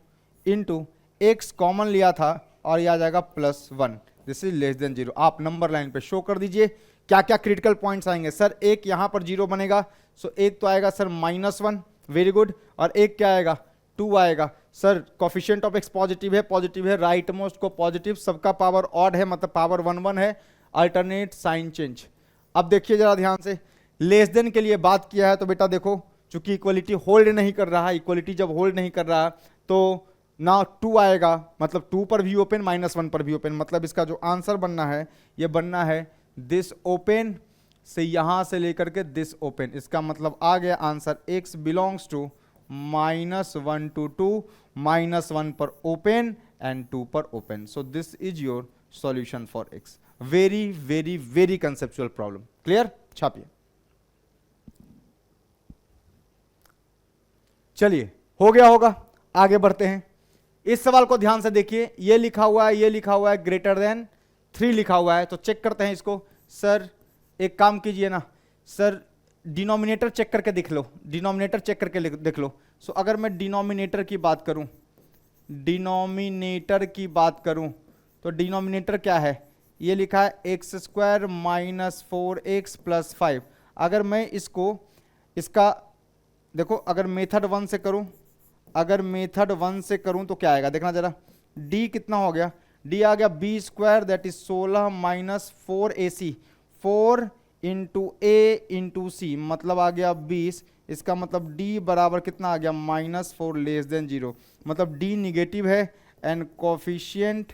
into x common लिया था और ये आ जाएगा plus 1, this is less than 0। आप नंबर लाइन पे शो कर दीजिए क्या क्या क्रिटिकल पॉइंट्स आएंगे। सर एक यहां पर 0 बनेगा, सो एक तो आएगा सर -1, वेरी गुड, और एक क्या आएगा 2 आएगा। Sir coefficient of x positive है, राइट मोस्ट को पॉजिटिव, सबका पावर ऑड है, मतलब पावर 1 1 है, अल्टरनेट साइन चेंज। अब देखिए जरा ध्यान से, लेस देन के लिए बात किया है तो बेटा देखो, चूंकि इक्वलिटी होल्ड नहीं कर रहा है, इक्वलिटी जब होल्ड नहीं कर रहा तो ना 2 आएगा, मतलब 2 पर भी ओपन, -1 पर भी ओपन, मतलब इसका जो आंसर बनना है ये बनना है दिस ओपन से यहां से लेकर के दिस ओपन। इसका मतलब आ गया answer x belongs to -1 to 2, -1 पर ओपन एंड 2 पर open. So this is your solution for x। Very very very conceptual problem, clear, छापिए। चलिए हो गया होगा, आगे बढ़ते हैं। इस सवाल को ध्यान से देखिए, ये लिखा हुआ है, ये लिखा हुआ है ग्रेटर देन 3 लिखा हुआ है, तो चेक करते हैं इसको। सर एक काम कीजिए ना, सर डिनोमिनेटर चेक करके देख लो, डिनोमिनेटर चेक करके देख लो। सो अगर मैं डिनोमिनेटर की बात करूं, डिनोमिनेटर की बात करूं तो डिनोमिनेटर क्या है, ये लिखा है x square minus 4x plus 5। अगर मैं इसका देखो, अगर मेथड 1 से करूं, अगर मेथड 1 से करूं तो क्या आएगा देखना जरा, d कितना हो गया, d आ गया b square that is 16 minus 4ac, 4 into a into c मतलब आ गया 20। इसका मतलब d बराबर कितना आ गया माइनस 4 लेस देन 0, मतलब d निगेटिव है and coefficient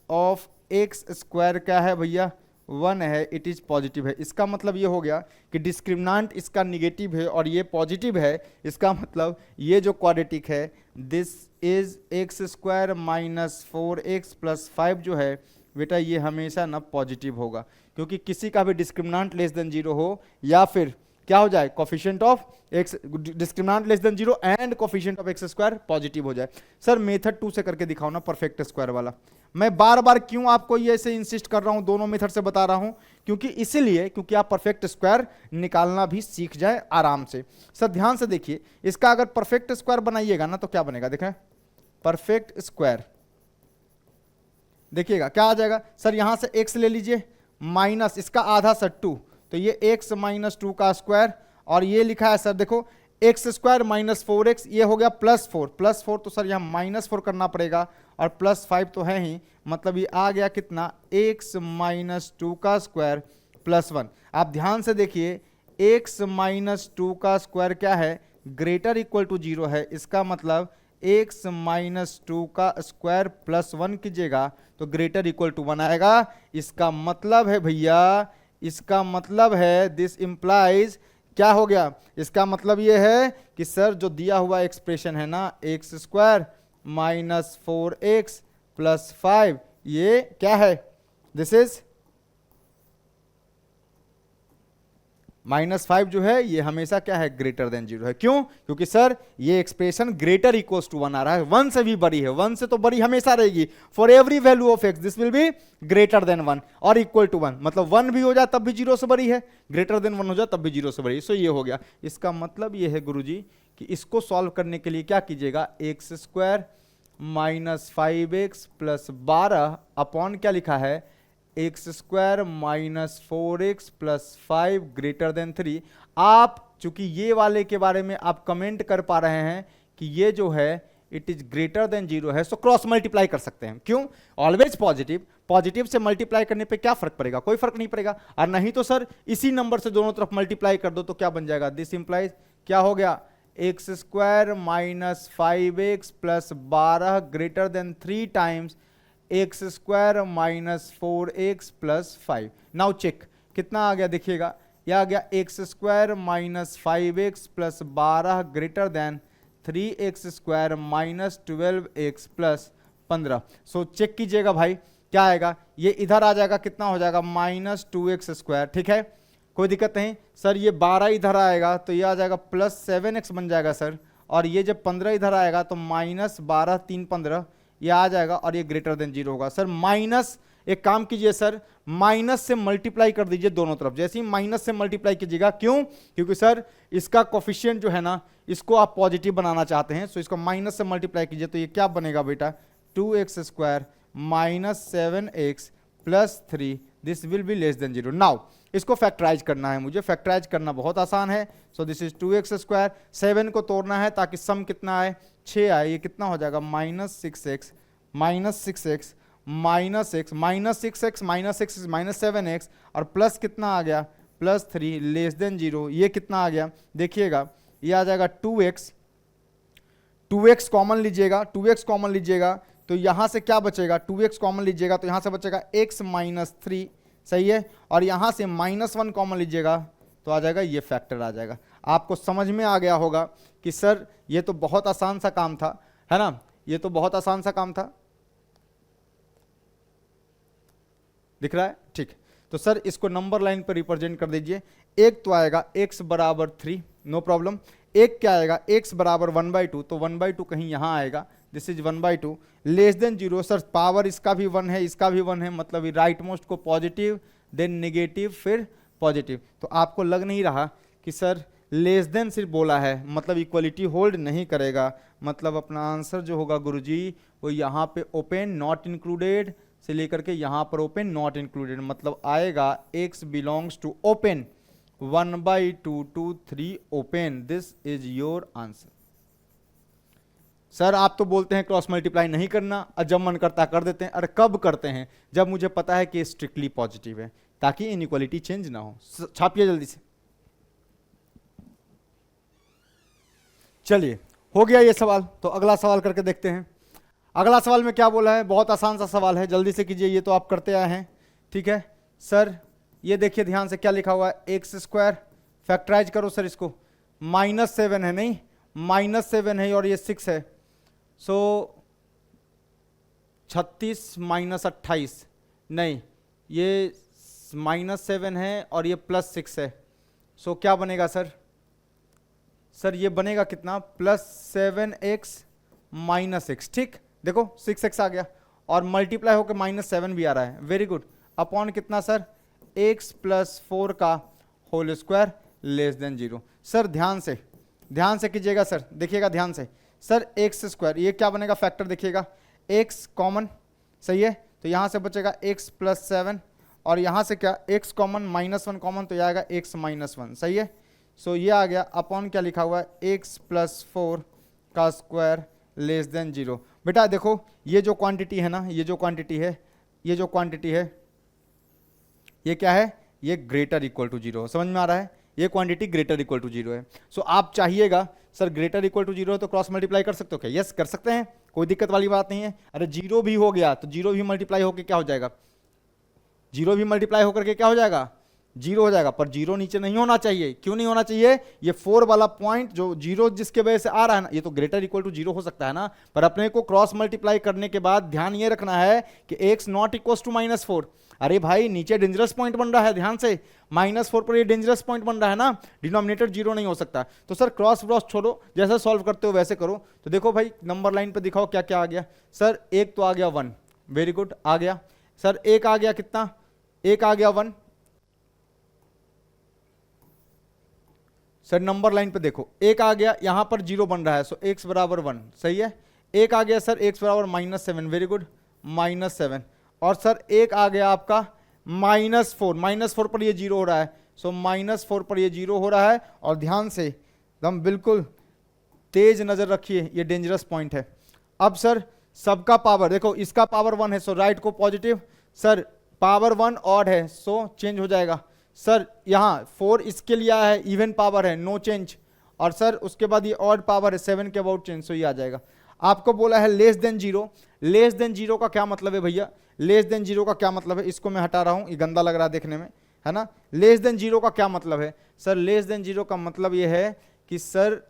of x square क्या है भैया 1 है, इट इज पॉजिटिव है। इसका मतलब ये हो गया कि डिस्क्रिमिनांट इसका निगेटिव है और ये पॉजिटिव है। इसका मतलब ये जो क्वाड्रेटिक है this is x square minus 4x plus 5 जो है बेटा ये हमेशा ना पॉजिटिव होगा, क्योंकि किसी का भी डिस्क्रिमिनांट लेस देन 0 हो या फिर क्या हो जाए coefficient of x, discriminant less than 0 and coefficient of x square positive हो जाए। सर मेथड 2 से करके दिखाओ ना परफेक्ट स्क्वायर वाला। मैं बार बार क्यों आपको ये ऐसे इंसिस्ट कर रहा हूं, दोनों मेथड से बता रहा हूं, क्योंकि इसीलिए क्योंकि आप परफेक्ट स्क्वायर निकालना भी सीख जाए आराम से। सर ध्यान से देखिए, इसका अगर परफेक्ट स्क्वायर बनाइएगा ना तो क्या बनेगा, देखें परफेक्ट स्क्वायर देखिएगा क्या आ जाएगा। सर यहां से x ले लीजिए माइनस इसका आधा सर 2, तो ये x माइनस 2 का स्क्वायर, और ये लिखा है सर देखो एक्स स्क्वायर माइनस 4x, ये हो गया प्लस 4, प्लस 4 तो सर यहाँ माइनस 4 करना पड़ेगा, और प्लस 5 तो है ही, मतलब ये आ गया कितना x माइनस 2 का स्क्वायर प्लस 1। आप ध्यान से देखिए x माइनस 2 का स्क्वायर क्या है ग्रेटर इक्वल टू 0 है, इसका मतलब x माइनस 2 का स्क्वायर प्लस 1 कीजिएगा तो ग्रेटर इक्वल टू 1 आएगा। इसका मतलब है भैया, इसका मतलब है दिस इंप्लाइज क्या हो गया, इसका मतलब ये है कि सर जो दिया हुआ एक्सप्रेशन है ना x square minus 4x plus 5 ये क्या है, दिस इज -5 जो है ये हमेशा क्या है ग्रेटर देन 0 है। क्यों, क्योंकि सर ये एक्सप्रेशन ग्रेटर इक्वल्स टू 1 आ रहा है, 1 से भी बड़ी है, 1 से तो बड़ी हमेशा रहेगी। For every value of x this will be greater than 1 और इक्वल टू 1, मतलब 1 भी हो जाए तब भी 0 से बड़ी है, ग्रेटर देन 1 हो जाए तब भी 0 से बड़ी है। सो ये हो गया। इसका मतलब ये है गुरुजी कि इसको सॉल्व करने के लिए क्या कीजिएगा, x square minus 5x plus 12 upon क्या लिखा है x square minus 4x plus 5 greater than 3। आप चूंकि ये वाले के बारे में आप कमेंट कर पा रहे हैं कि ये जो है इट इज ग्रेटर देन 0 है, सो क्रॉस मल्टीप्लाई कर सकते हैं। क्यों, ऑलवेज पॉजिटिव, पॉजिटिव से मल्टीप्लाई करने पे क्या फर्क पड़ेगा, कोई फर्क नहीं पड़ेगा। और नहीं तो सर इसी नंबर से दोनों तरफ मल्टीप्लाई कर दो तो क्या बन जाएगा, दिस इंप्लाइज क्या हो गया x square minus 5x plus 12 greater than 3 times x square minus 4x plus 5। Now check कितना आ गया, देखिएगा यह आ गया x square minus 5x plus 12 greater than 3x square minus 12x plus 15। So check कीजिएगा भाई क्या आएगा, ये इधर आ जाएगा कितना हो जाएगा माइनस 2x स्क्वायर, ठीक है कोई दिक्कत नहीं। सर ये 12 इधर आएगा तो ये आ जाएगा प्लस 7x बन जाएगा सर, और ये जब 15 इधर आएगा तो माइनस 12 3 15 ये आ जाएगा और ये ग्रेटर देन 0 होगा। सर माइनस, एक काम कीजिए सर माइनस से मल्टीप्लाई कर दीजिए दोनों तरफ, जैसे ही माइनस से मल्टीप्लाई कीजिएगा, क्यों, क्योंकि सर इसका कोफिशिएंट जो है ना इसको आप पॉजिटिव बनाना चाहते हैं, सो इसको माइनस से मल्टीप्लाई कीजिए तो ये क्या बनेगा बेटा 2x square minus 7x plus 3 this will be less than 0। Now इसको फैक्टराइज करना है मुझे, फैक्टराइज करना बहुत आसान है। So this is 2x square, 7 को तोड़ना है ताकि सम कितना आए 6 आए, ये कितना हो जाएगा minus 6x minus 6x minus x minus 6x minus 6 minus 7x और प्लस कितना आ गया प्लस 3 लेस देन 0, ये कितना आ गया देखिएगा ये आ जाएगा 2x, 2x कॉमन लीजिएगा, 2x कॉमन लीजिएगा तो यहां से क्या बचेगा 2x कॉमन लीजिएगा तो यहां से बचेगा x माइनस 3, सही है, और यहां से -1 कॉमन लीजिएगा तो आ जाएगा ये फैक्टर आ जाएगा। आपको समझ में आ गया होगा कि सर ये तो बहुत आसान सा काम था, है ना, ये तो बहुत आसान सा काम था, दिख रहा है, ठीक। तो सर इसको नंबर लाइन पर रिप्रेजेंट कर दीजिए। एक तो आएगा x बराबर 3, नो प्रॉब्लम। एक क्या आएगा x बराबर 1/2, तो 1/2 कहीं यहां आएगा, this is 1/2 less than 0। Sir power इसका भी 1 है इसका भी 1 है, मतलब राइट मोस्ट को पॉजिटिव देन नेगेटिव फिर पॉजिटिव। तो आपको लग नहीं रहा कि सर लेस देन सिर्फ बोला है, मतलब इक्वलिटी होल्ड नहीं करेगा, मतलब अपना आंसर जो होगा गुरुजी वो यहाँ पे ओपन नॉट इंक्लूडेड से लेकर के यहाँ पर ओपन नॉट इंक्लूडेड, मतलब आएगा x belongs to open 1/2 to 3 open. This is your answer. Sir आप तो बोलते हैं क्रॉस मल्टीप्लाई नहीं करना, और जब मन करता कर देते हैं। अरे कब करते हैं? जब मुझे पता है कि स्ट्रिक्टली पॉजिटिव है, ताकि इनइक्वालिटी चेंज ना हो। छापिए जल्दी से। चलिए हो गया ये सवाल, तो अगला सवाल करके देखते हैं। अगला सवाल में क्या बोला है, बहुत आसान सा सवाल है, जल्दी से कीजिए, ये तो आप करते आए हैं, ठीक है। सर ये देखिए ध्यान से क्या लिखा हुआ है, एक्स स्क्वायर फैक्टराइज करो सर इसको, -7 है, नहीं -7 है और ये 6 है, सो 36 - 28, नहीं ये -7 है और ये +6 है, सो क्या बनेगा सर? सर ये बनेगा कितना, +7x - x, ठीक। देखो 6x आ गया और मल्टीप्लाई होकर -7 भी आ रहा है, वेरी गुड। अपॉन कितना सर, x + 4 का whole square less than 0। Sir ध्यान से कीजिएगा सर, देखिएगा ध्यान से सर, एक्स स्क्वायर ये क्या बनेगा, फैक्टर देखिएगा, x कॉमन, सही है, तो यहाँ से बचेगा x + 7 और यहाँ से क्या x कॉमन, -1 कॉमन, तो ये आएगा x - 1, सही है। सो ये आ गया, अपॉन क्या लिखा हुआ है, x + 4 का स्क्वायर लेस देन 0। बेटा देखो ये जो क्वांटिटी है ना, ये जो क्वांटिटी है ये क्या है, ये ग्रेटर इक्वल टू 0, समझ में आ रहा है, ये क्वांटिटी ग्रेटर इक्वल टू 0 है। सो आप चाहिएगा सर ग्रेटर इक्वल टू 0 है तो क्रॉस मल्टीप्लाई कर सकते हो क्या? यस कर सकते हैं, कोई दिक्कत वाली बात नहीं है। अरे 0 भी हो गया तो 0 भी मल्टीप्लाई होकर क्या हो जाएगा, 0 भी मल्टीप्लाई होकर के क्या हो जाएगा, 0 हो जाएगा, पर 0 नीचे नहीं होना चाहिए। क्यों नहीं होना चाहिए? ये 4 वाला पॉइंट जो 0 जिसके वजह से आ रहा है ना, ये तो ग्रेटर इक्वल टू 0 हो सकता है ना, पर अपने को क्रॉस मल्टीप्लाई करने के बाद ध्यान ये रखना है कि x नॉट इक्वल टू -4। अरे भाई नीचे डेंजरस पॉइंट बन रहा है, ध्यान से, -4 पर ये डेंजरस पॉइंट बन रहा है ना, डिनोमिनेटर 0 नहीं हो सकता। तो सर क्रॉस ब्रॉस छोड़ो, जैसा सॉल्व करते हो वैसे करो। तो देखो भाई नंबर लाइन पे दिखाओ क्या क्या आ गया। सर एक तो आ गया 1, वेरी गुड आ गया। सर एक आ गया कितना, एक आ गया 1। सर नंबर लाइन पे देखो एक आ गया, यहां पर 0 बन रहा है, सो x = 1, सही है। एक आ गया सर x = -7, वेरी गुड, -7। और सर एक आ गया आपका -4 पर ये 0 हो रहा है, सो -4 पर ये 0 हो रहा है। और ध्यान से एकदम बिल्कुल तेज नजर रखिए, ये डेंजरस पॉइंट है। अब सर सबका पावर देखो, इसका पावर 1 है, सो राइट को पॉजिटिव। सर पावर 1 ऑड है, सो चेंज हो जाएगा। सर यहाँ 4 इसके लिए आया है, इवन पावर है, नो चेंज। और सर उसके बाद ये ऑड पावर है, 7 के अबाउट चेंज, सो ये आ जाएगा। आपको बोला है लेस देन 0, लेस देन 0 का क्या मतलब है भैया, लेस देन 0 का क्या मतलब है, इसको मैं हटा रहा हूं, ये गंदा लग रहा है देखने में, है ना। लेस देन 0 का क्या मतलब है सर, लेस देन 0 का मतलब ये है कि सर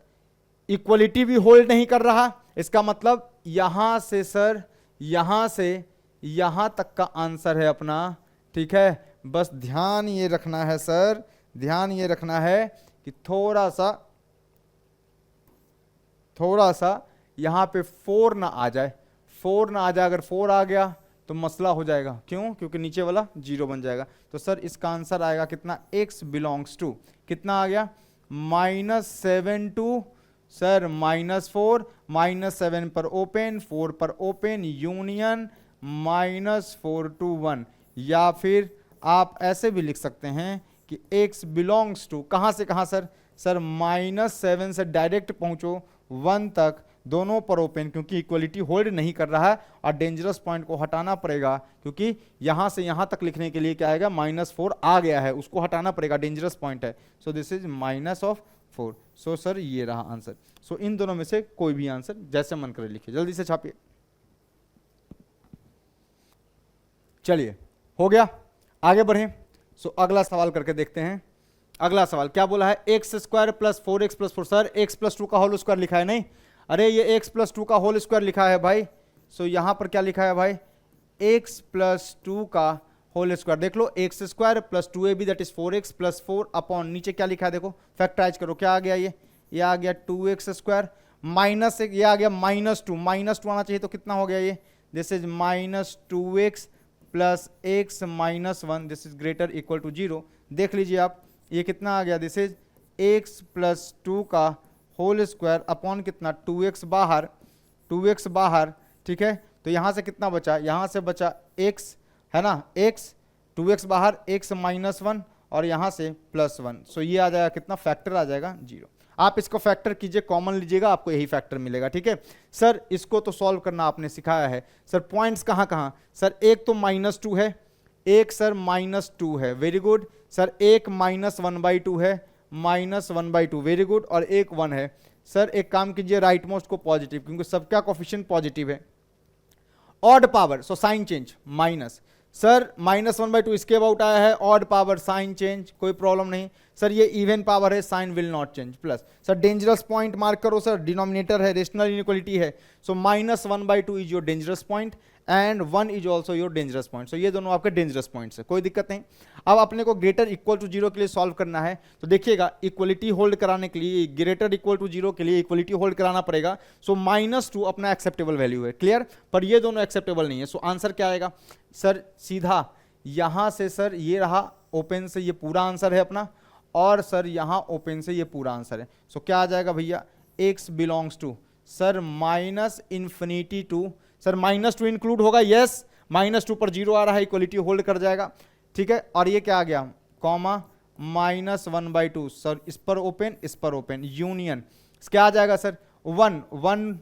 इक्वलिटी भी होल्ड नहीं कर रहा, इसका मतलब यहां से सर, यहां से यहां तक का आंसर है अपना, ठीक है। बस ध्यान ये रखना है सर, ध्यान ये रखना है कि थोड़ा सा यहां पे 4 ना आ जाए, 4 ना आ जाए। अगर 4 आ गया तो मसला हो जाएगा, क्यों? क्योंकि नीचे वाला 0 बन जाएगा। तो सर इसका आंसर आएगा कितना, x बिलोंग्स टू कितना आ गया, -7 टू सर -4, -7 पर ओपन, 4 पर ओपन, यूनियन -4 to 1। या फिर आप ऐसे भी लिख सकते हैं कि x बिलोंग्स टू कहां से कहां सर, सर -7 से डायरेक्ट पहुंचो 1 तक, दोनों पर ओपन, क्योंकि इक्वलिटी होल्ड नहीं कर रहा है और डेंजरस पॉइंट को हटाना पड़ेगा, क्योंकि यहां से यहां तक लिखने के लिए क्या आएगा, -4 आ गया है, उसको हटाना पड़ेगा, डेंजरस पॉइंट है। So this is -4। So sir ये रहा आंसर। सो इन दोनों में से कोई भी आंसर जैसे मन करे लिखिए, जल्दी से छापिए। चलिए हो गया, आगे बढ़े। सो अगला सवाल करके देखते हैं। अगला सवाल क्या बोला है, x² + 4x + 4। सर x + 2 का होल स्क्वायर लिखा है, नहीं, अरे ये x + 2 का होल स्क्वायर लिखा है भाई। सो यहां पर क्या लिखा है भाई, x + 2 का होल स्क्वायर, देख लो, x² + 2ab that is 4x + 4 upon नीचे क्या लिखा है, देखो फैक्टराइज करो, क्या आ गया, ये आ गया 2x² माइनस ये आ गया -2 आना चाहिए, तो कितना हो गया ये, this is -2x + x - 1, this is greater equal to 0। देख लीजिए आप, ये कितना आ गया, दिस इज एक्स प्लस 2 का होल स्क्वायर अपॉन कितना 2x बाहर, 2x बाहर, ठीक है। तो यहाँ से कितना बचा, यहाँ से बचा x, है ना, x, 2x बाहर, x -1 और यहाँ से +1। सो ये आ जाएगा कितना, फैक्टर आ जाएगा 0। आप इसको फैक्टर कीजिए, कॉमन लीजिएगा, आपको यही फैक्टर मिलेगा, ठीक है। सर इसको तो सॉल्व करना आपने सिखाया है सर, पॉइंट्स कहाँ कहाँ, सर एक तो -2 है, एक सर -2 है, वेरी गुड सर, एक -1/2 है, -1/2, वेरी गुड, और एक 1 है। सर एक काम कीजिए, राइट मोस्ट को पॉजिटिव, क्योंकि सबका कोफिशिएंट पॉजिटिव है। Odd power, so sign change minus, sir -1/2 इसके अबाउट आया है, ऑड पावर साइन चेंज, कोई प्रॉब्लम नहीं। सर ये इवन पावर है, sign will not change, plus. Sir dangerous point mark करो सर, डिनोमिनेटर है, रेशनल इनइक्वालिटी है, so -1/2 is your dangerous point and 1 is also your dangerous point. So ये दोनों आपके डेंजरस पॉइंट्स है, कोई दिक्कत नहीं। अब अपने को ग्रेटर इक्वल टू 0 के लिए सॉल्व करना है, तो देखिएगा इक्वलिटी होल्ड कराने के लिए, ग्रेटर इक्वल टू 0 के लिए इक्वलिटी होल्ड कराना पड़ेगा। सो -2 अपना एक्सेप्टेबल वैल्यू है, क्लियर, पर ये दोनों एक्सेप्टेबल नहीं है। सो आंसर क्या आएगा सर, सीधा यहां से सर ये रहा ओपन से, ये पूरा आंसर है अपना, और सर यहां ओपन से ये पूरा आंसर है। सो क्या आ जाएगा भैया, x belongs to sir -∞ to, sir -2 include होगा, यस, -2 पर 0 आ रहा है, इक्वलिटी होल्ड कर जाएगा, ठीक है। और ये क्या आ गया, कॉमा -1/2, सर इस पर ओपन, इस पर ओपन, यूनियन क्या आ जाएगा सर, 1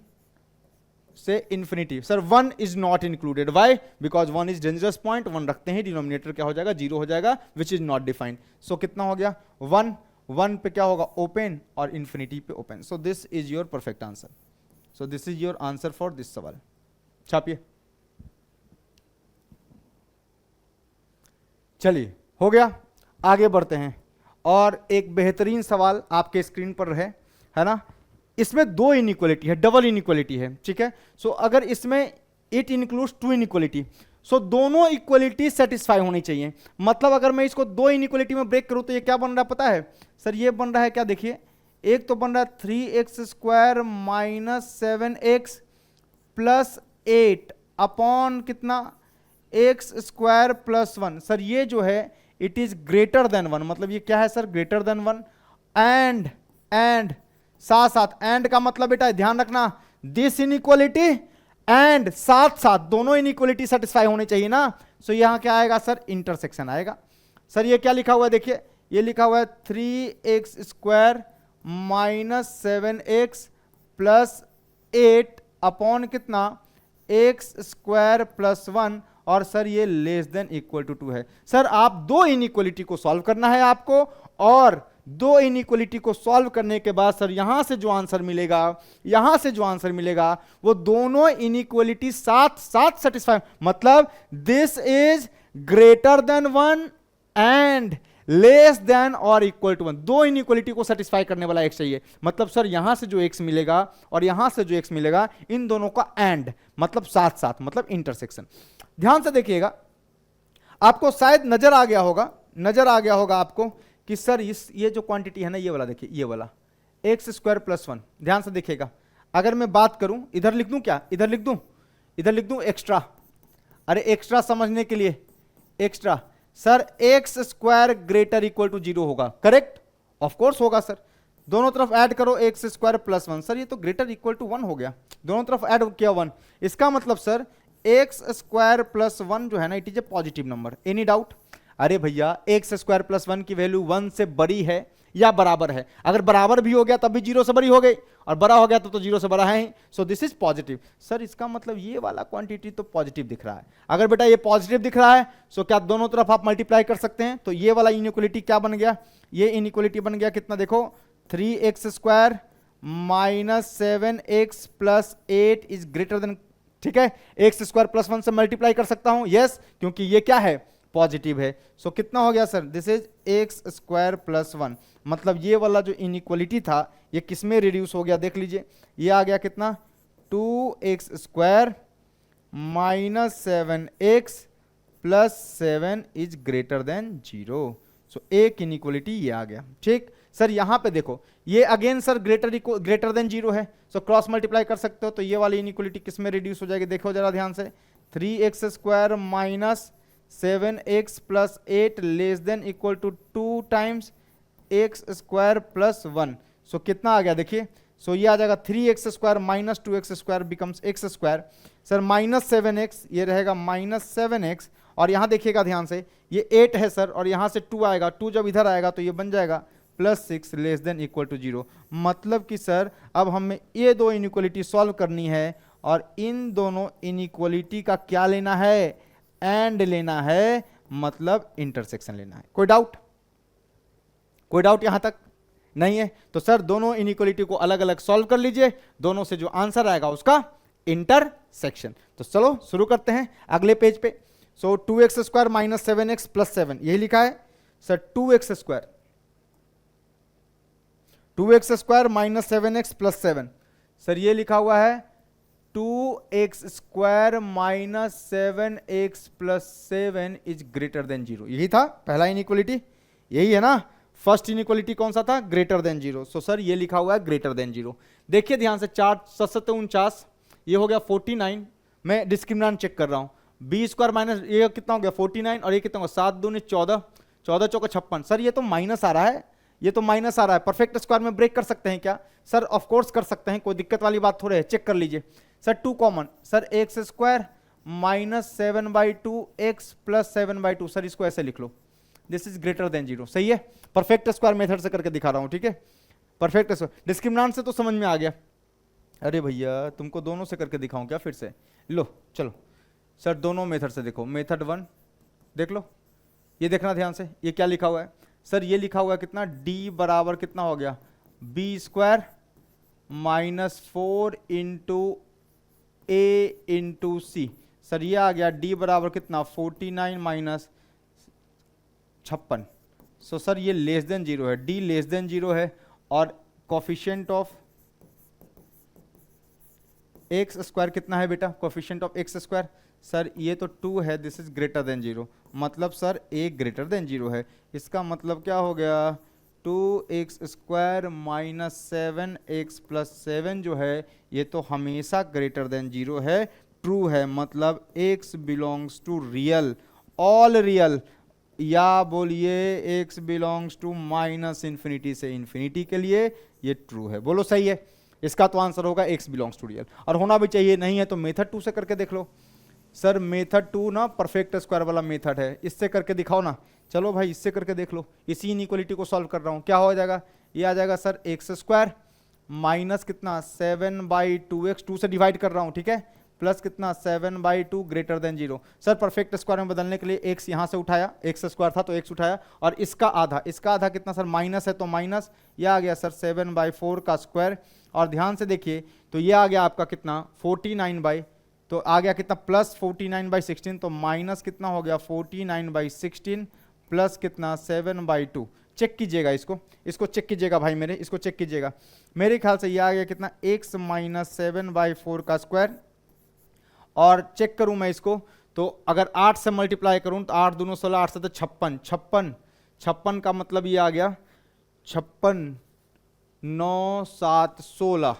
से infinity. Sir 1 is not included, why, because 1 is dangerous point, 1 रखते हैं, डिनोमिनेटर क्या हो जाएगा, 0 हो जाएगा, विच इज नॉट डिफाइंड। सो कितना हो गया, 1 पे क्या होगा, ओपन, और इंफिनिटी पे open. So this is your perfect answer. So this is your answer for this सवाल। छापिए, चलिए हो गया, आगे बढ़ते हैं। और एक बेहतरीन सवाल आपके स्क्रीन पर है ना, इसमें 2 इनइक्वालिटी है, डबल इनइक्वालिटी है, ठीक है। सो अगर इसमें इट इंक्लूड्स 2 इनइक्वालिटी, सो दोनों इक्वलिटी सेटिस्फाई होनी चाहिए। मतलब अगर मैं इसको 2 इनइक्वालिटी में ब्रेक करूं तो ये क्या बन रहा है पता है सर, ये बन रहा है क्या, देखिए, एक तो बन रहा है 3x² -7x + 8 अपॉन कितना, x² + 1। सर ये जो है इट इज ग्रेटर देन 1, मतलब ये क्या है सर, ग्रेटर देन 1। एंड साथ साथ, एंड का मतलब बेटा ध्यान रखना, दिस इनइक्वालिटी एंड साथ साथ दोनों इनइक्वालिटी सेटिस्फाई होने चाहिए ना। सो यहां क्या आएगा सर, इंटरसेक्शन आएगा। सर ये क्या लिखा हुआ है, देखिए ये लिखा हुआ है 3x² -7x + 8 अपॉन कितना, x² + 1, और सर ये लेस देन इक्वल टू 2 है। सर आप 2 इनइक्वालिटी को सॉल्व करना है आपको, और 2 इनइक्वालिटी को सॉल्व करने के बाद सर यहां से जो आंसर मिलेगा, यहां से जो आंसर मिलेगा, वो दोनों इनइक्वालिटी साथ साथ सेटिस्फाई, मतलब this is greater than 1 and less than और इक्वल टू 1। 2 इनइक्वालिटी को सेटिस्फाई करने वाला x चाहिए। मतलब सर यहां से जो x मिलेगा और यहां से जो x मिलेगा, इन दोनों का एंड, मतलब साथ साथ, मतलब इंटरसेक्शन। ध्यान से देखिएगा, आपको शायद नजर आ गया होगा आपको कि सर ये जो क्वांटिटी है ना, ये वाला देखिए, ये वाला x² + 1, ध्यान से देखिएगा। अगर मैं बात करूं, इधर लिख दूं क्या, इधर लिख दूं एक्स्ट्रा, अरे एक्स्ट्रा समझने के लिए extra, sir x² greater equal to 0 होगा, करेक्ट, ऑफ कोर्स होगा सर। दोनों तरफ ऐड करो x² + 1, सर ये तो ग्रेटर इक्वल टू 1 हो गया, दोनों तरफ ऐड किया 1, इसका मतलब सर x² + 1 जो है ना, it is a positive number, any doubt. अरे भैया x² + 1 की वैल्यू 1 से बड़ी है या बराबर है, अगर बराबर भी हो गया तब भी 0 से बड़ी हो गई, और बड़ा हो गया तब तो 0 से बड़ा है ही, so this is positive. Sir इसका मतलब ये वाला क्वांटिटी तो पॉजिटिव दिख रहा है। अगर बेटा ये पॉजिटिव दिख रहा है, सो क्या दोनों तरफ आप मल्टीप्लाई कर सकते हैं, तो ये वाला इनइक्वालिटी क्या बन गया, ये इनइक्वालिटी बन गया कितना, देखो 3x² -7x + 8 is greater than, ठीक है, x² + 1 से मल्टीप्लाई कर सकता हूं, यस, क्योंकि ये क्या है, पॉजिटिव है। सो कितना हो गया सर, दिस इज x² + 1, मतलब ये वाला जो इनइक्वालिटी था ये किसमें रिड्यूस हो गया, देख लीजिए, ये आ गया कितना, 2x² -7x + 7 is greater than 0। सो एक इनइक्वालिटी ये आ गया, ठीक। सर यहां पे देखो, ये अगेन सर ग्रेटर देन 0 है, सो क्रॉस मल्टीप्लाई कर सकते हो, तो ये वाली इनइक्वालिटी किसमें रिड्यूस हो जाएगी, देखो जरा ध्यान से, 3x² 7x plus 8 less than equal to 2 times x square plus 1। So कितना आ गया देखिए, सो ये आ जाएगा 3x square minus 2x square becomes x square. Sir minus 7x, ये रहेगा माइनस 7x, और यहां देखिएगा ध्यान से, ये 8 है सर, और यहां से 2 आएगा, 2 जब इधर आएगा तो ये बन जाएगा plus 6 less than equal to 0। मतलब कि सर अब हमें ये दो इनइक्वलिटी सॉल्व करनी है, और इन दोनों इनइक्वलिटी का क्या लेना है, एंड लेना है, मतलब इंटरसेक्शन लेना है। कोई डाउट? कोई डाउट यहां तक नहीं है? तो सर दोनों इनइक्वलिटी को अलग अलग सॉल्व कर लीजिए, दोनों से जो आंसर आएगा उसका इंटरसेक्शन। तो चलो शुरू करते हैं अगले पेज पे। सो 2x square minus 7x plus 7, यही लिखा है sir. 2x square minus 7x plus 7, sir ये लिखा हुआ है 2x square minus 7x plus 7 is greater than 0। यही था पहला इनइक्वलिटी, यही है ना। फर्स्ट इनइक्वलिटी कौन सा था, ग्रेटर देन 0। सो सर ये लिखा हुआ है ग्रेटर देन 0। देखिए ध्यान से, 4 7 49, ये हो गया 49। मैं डिस्क्रिमिनेंट चेक कर रहा हूं, बी स्क्वायर माइनस ये कितना हो गया 49, और ये कितना होगा 7 दूनी 14, 14 चौका 56। सर ये तो माइनस आ रहा है, ये तो माइनस आ रहा है। परफेक्ट स्क्वायर में ब्रेक कर सकते हैं क्या? सर ऑफ कोर्स कर सकते हैं, कोई दिक्कत वाली बात थोड़ी है। चेक कर लीजिए sir, 2 common, sir x square minus 7/2 x plus 7/2, sir इसको ऐसे लिख लो, दिस इज ग्रेटर देन 0। सही है, परफेक्ट स्क्वायर मेथड से करके दिखा रहा हूं, ठीक है। परफेक्ट स्क्वायर डिस्क्रिमिनेंट से तो समझ में आ गया। अरे भैया तुमको दोनों से करके दिखाऊं क्या फिर से? लो चलो सर, दोनों मेथड से देखो। मेथड 1 देख लो, ये देखना ध्यान से, ये क्या लिखा हुआ है सर, ये लिखा हुआ है कितना, d बराबर कितना हो गया, b square minus 4 into a into C. Sir ये आ गया d बराबर कितना, 49 माइनस 56। सो सर ये लेस देन 0 है, d लेस देन 0 है, और कोफिशिएंट ऑफ एक्स स्क्वायर कितना है बेटा, coefficient of x square, sir ये तो 2 है, दिस इज ग्रेटर देन 0। मतलब सर a ग्रेटर देन 0 है। इसका मतलब क्या हो गया, 2x square minus 7x plus 7 जो है ये तो हमेशा ग्रेटर देन 0 है, ट्रू है। मतलब x belongs to real, all real, या बोलिए x belongs to minus infinity से इंफिनिटी के लिए ये ट्रू है। बोलो सही है? इसका तो आंसर होगा x बिलोंग्स टू रियल, और होना भी चाहिए। नहीं है तो मेथड 2 से करके देख लो। सर मेथड 2 ना परफेक्ट स्क्वायर वाला मेथड है, इससे करके दिखाओ ना। चलो भाई इससे करके देख लो, इसी इनइक्वलिटी को सॉल्व कर रहा हूं। क्या हो जाएगा, ये आ जाएगा सर एक्स स्क्वायर माइनस कितना 7/2x, 2 से डिवाइड कर रहा हूं, ठीक है, प्लस कितना 7/2 greater than 0। Sir perfect square में बदलने के लिए x यहां से उठाया, एक्स स्क्वायर था तो x उठाया, और इसका आधा, इसका आधा कितना सर, माइनस है तो माइनस, यह आ गया सर 7/4 का स्क्वायर। और ध्यान से देखिए तो ये आ गया आपका कितना 49 तो आ गया कितना प्लस 49/16, तो माइनस कितना हो गया 49/16 प्लस कितना 7/2। चेक कीजिएगा इसको, इसको चेक कीजिएगा भाई मेरे, इसको चेक कीजिएगा। मेरे ख्याल से ये आ गया कितना x माइनस 7/4 का स्क्वायर, और चेक करूं मैं इसको तो अगर 8 से मल्टीप्लाई करूं तो 8 दूनो 16, 8 से तो 56 का मतलब ये आ गया 56 9 7 16।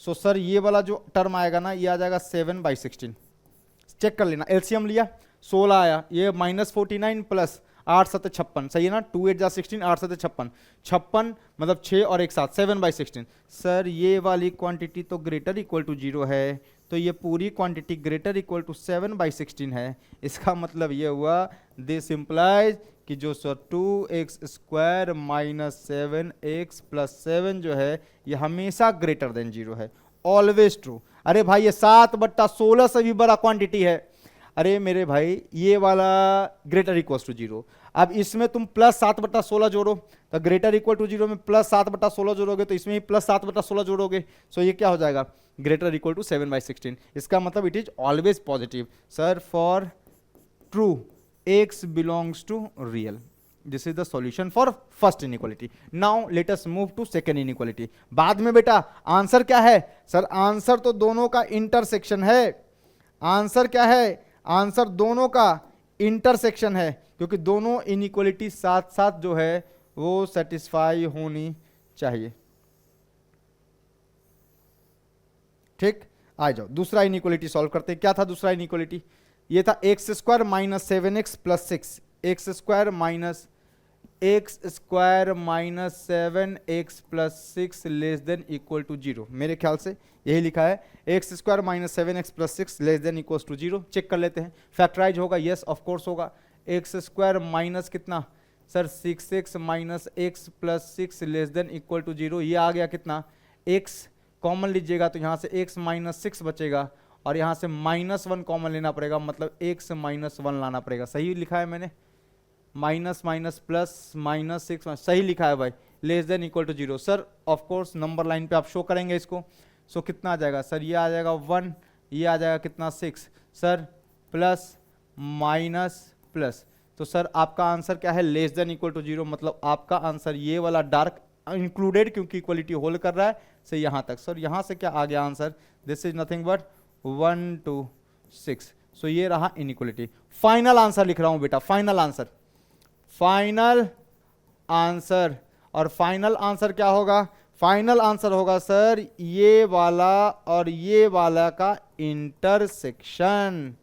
सो सर ये वाला जो टर्म आएगा ना ये आ जाएगा 7/16। चेक कर लेना, एलसीएम लिया 16 आया, ये माइनस 49 प्लस 8 7 56, सही है ना, 2 8 जा 16, 8 7 56, 56 मतलब 6 और एक साथ 7/16। सर ये वाली क्वांटिटी तो ग्रेटर इक्वल टू 0 है, तो ये पूरी क्वांटिटी ग्रेटर इक्वल टू 7/16 है। इसका मतलब ये हुआ दिस इंप्लाइज कि जो sir 2x square minus 7x plus 7 जो है ये हमेशा ग्रेटर देन 0 है, ऑलवेज ट्रू। अरे भाई ये 7/16 से भी बड़ा क्वांटिटी है। अरे मेरे भाई ये वाला ग्रेटर इक्वल टू 0, अब इसमें तुम प्लस 7/16 जोड़ो तो ग्रेटर इक्वल टू 0 में प्लस 7/16 जोड़ोगे तो इसमें ही प्लस 7/16 जोड़ोगे, सो ये क्या हो जाएगा ग्रेटर इक्वल टू 7/16। इसका मतलब it is always positive. Sir for true x belongs to real, this is the solution for first inequality. Now let us move to second inequality. बाद में बेटा आंसर क्या है, सर आंसर तो दोनों का इंटरसेक्शन है। आंसर क्या है, आंसर दोनों का इंटरसेक्शन है, क्योंकि दोनों इनइक्वलिटी साथ साथ जो है वो सेटिस्फाई होनी चाहिए। ठीक, आ जाओ दूसरा इनइक्वलिटी सॉल्व करते हैं। क्या था दूसरा इनइक्वलिटी, ये था x square minus 7x plus 6, x square minus 7x plus 6 less than equal to 0। मेरे ख्याल से यही लिखा है, x square minus 7x plus 6 less than equal to 0। Check कर लेते हैं, फैक्टराइज होगा, यस ऑफ कोर्स होगा। एक्स स्क्वायर माइनस कितना sir 6x minus x plus 6 less than equal to 0। ये आ गया कितना, x कॉमन लीजिएगा तो यहाँ से x माइनस 6 बचेगा और यहाँ से -1 कॉमन लेना पड़ेगा, मतलब x माइनस 1 लाना पड़ेगा। सही लिखा है मैंने, माइनस माइनस प्लस माइनस 6 सही लिखा है भाई, less than equal to 0। Sir of course number line पे आप शो करेंगे इसको, सो कितना आ जाएगा सर, ये आ जाएगा 1, ये आ जाएगा कितना 6 सर, प्लस माइनस प्लस, तो सर आपका आंसर क्या है, लेस देन इक्वल टू 0। मतलब आपका आंसर ये वाला डार्क इंक्लूडेड, क्योंकि इक्वलिटी होल्ड कर रहा है, से यहाँ तक। सर यहाँ से क्या आ गया answer, this is nothing but 1 2 6। सो ये रहा इनइक्वलिटी। फाइनल आंसर लिख रहा हूं बेटा, फाइनल आंसर, फाइनल आंसर। और फाइनल आंसर क्या होगा, फाइनल आंसर होगा सर ये वाला और ये वाला का इंटरसेक्शन।